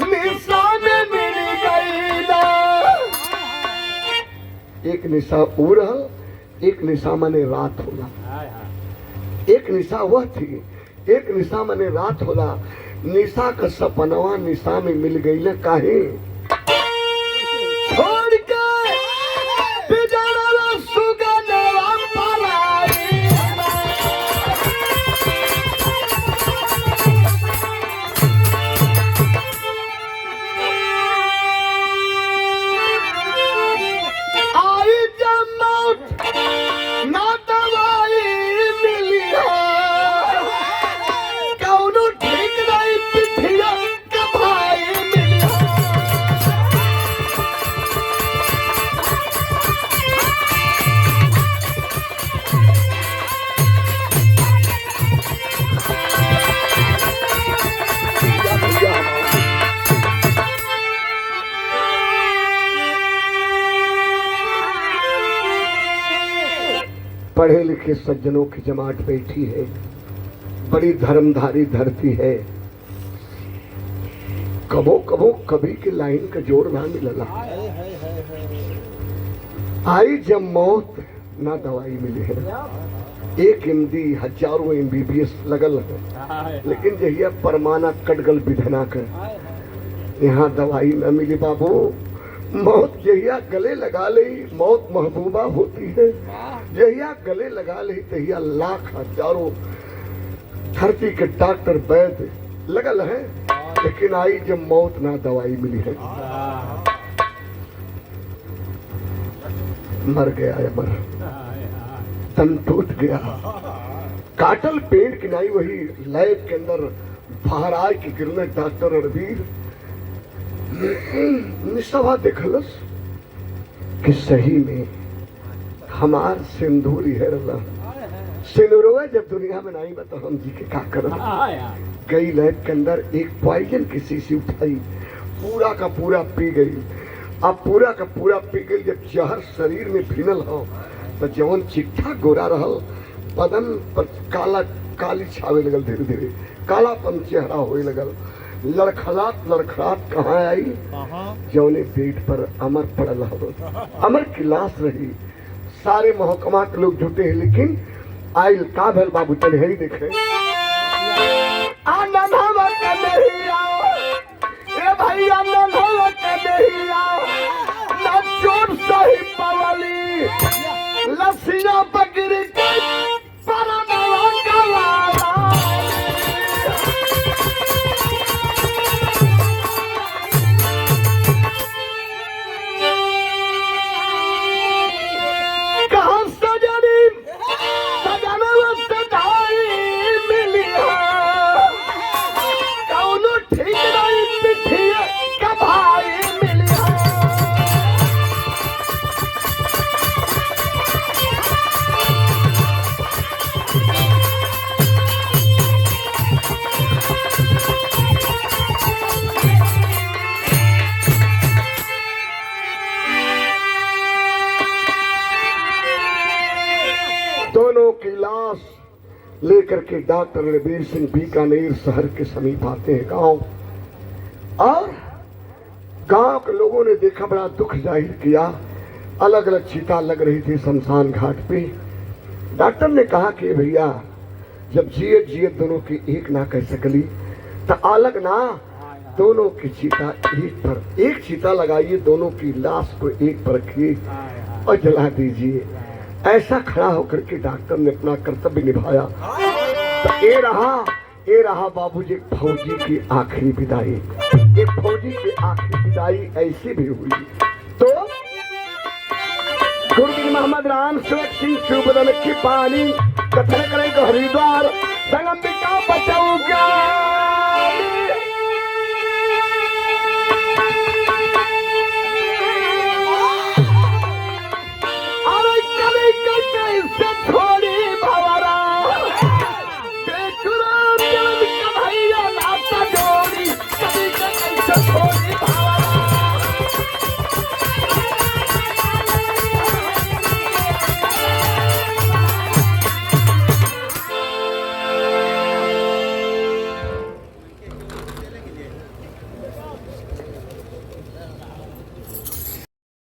निशा में मिल गई ना। एक निशा उड़ल, एक निशा मने रात होला, एक निशा वह थी, एक निशा मने रात होला। निशा का सपनवा निशा में मिल गई ना, काहे छोड़ के बिजड़ल सुगनवा पराई। आई जब मौत ना दवाई मिली है, कौनो ठीक नहीं पिठिया का भाई मिली है। पढ़े लिखे सज्जनों की जमात बैठी है, बड़ी धर्मधारी धरती है, कबो कबो कभी के लाइन का जोड़ ना मिलला। आई जब मौत ना दवाई मिली है, एक एमडी हजारों एमबीबीएस लगल है, लेकिन जहिया परमाना कटगल विधना कर यहाँ दवाई न मिली बाबू। मौत जहिया गले लगा ले, मौत महबूबा होती है, जहिया गले लगा ले तहिया लाख हजारों धरती के डॉक्टर वैद्य लगल है, लेकिन आई जब मौत ना दवाई मिली है, मर गया अमर, तन टूट गया। काटल पेड़ की नाई वही लैब के अंदर बाहर आए कि गिरने डॉक्टर रणबीर निशवा देखलस कि सही में हमार सिंदूर है रला। सिंदूरवा जब दुनिया में नहीं बता हम जी के का कर गई लैब के अंदर एक पॉइजन की शीशी उठाई, पूरा का पूरा पी गई। अब पूरा का पूरा पी गई, जब जहर शरीर में फिनल हो तो जवन चिट्ठा गोरा रहल, बदन पर काला काली छावे लगल, धीरे धीरे कालापन चेहरा होए लगल। लड़खड़ात लड़खड़ात कहाँ आई, जौने पेट पर अमर पड़ल हो, अमर की लाश रही। सारे महकमा के लोग जुटे हैं, लेकिन आइल का भेल बाबू चल है देखे भैया चोट सही पवली लसिया पकड़ी दोनों की लाश लेकर के डॉक्टर रणबीर सिंह बीकानेर शहर के समीप आते हैं गांव, और गांव के लोगों ने देखा, बड़ा दुख जाहिर किया। अलग अलग चिता लग रही थी शमशान घाट पे। डॉक्टर ने कहा कि भैया जब जियत जियत दोनों की एक ना कह सकली तो अलग ना, दोनों की चिता एक पर एक चिता लगाइए, दोनों की लाश को एक पर रखिए और जला दीजिए। ऐसा खड़ा होकर के डॉक्टर ने अपना कर्तव्य निभाया। तो ये रहा बाबूजी फौजी की आखिरी विदाई। एक फौजी की आखिरी विदाई ऐसी भी हुई। तो गुरु मोहम्मद राम सुरत सिंह सुबदन की पानी कथन करें हरिद्वार संगम का बचा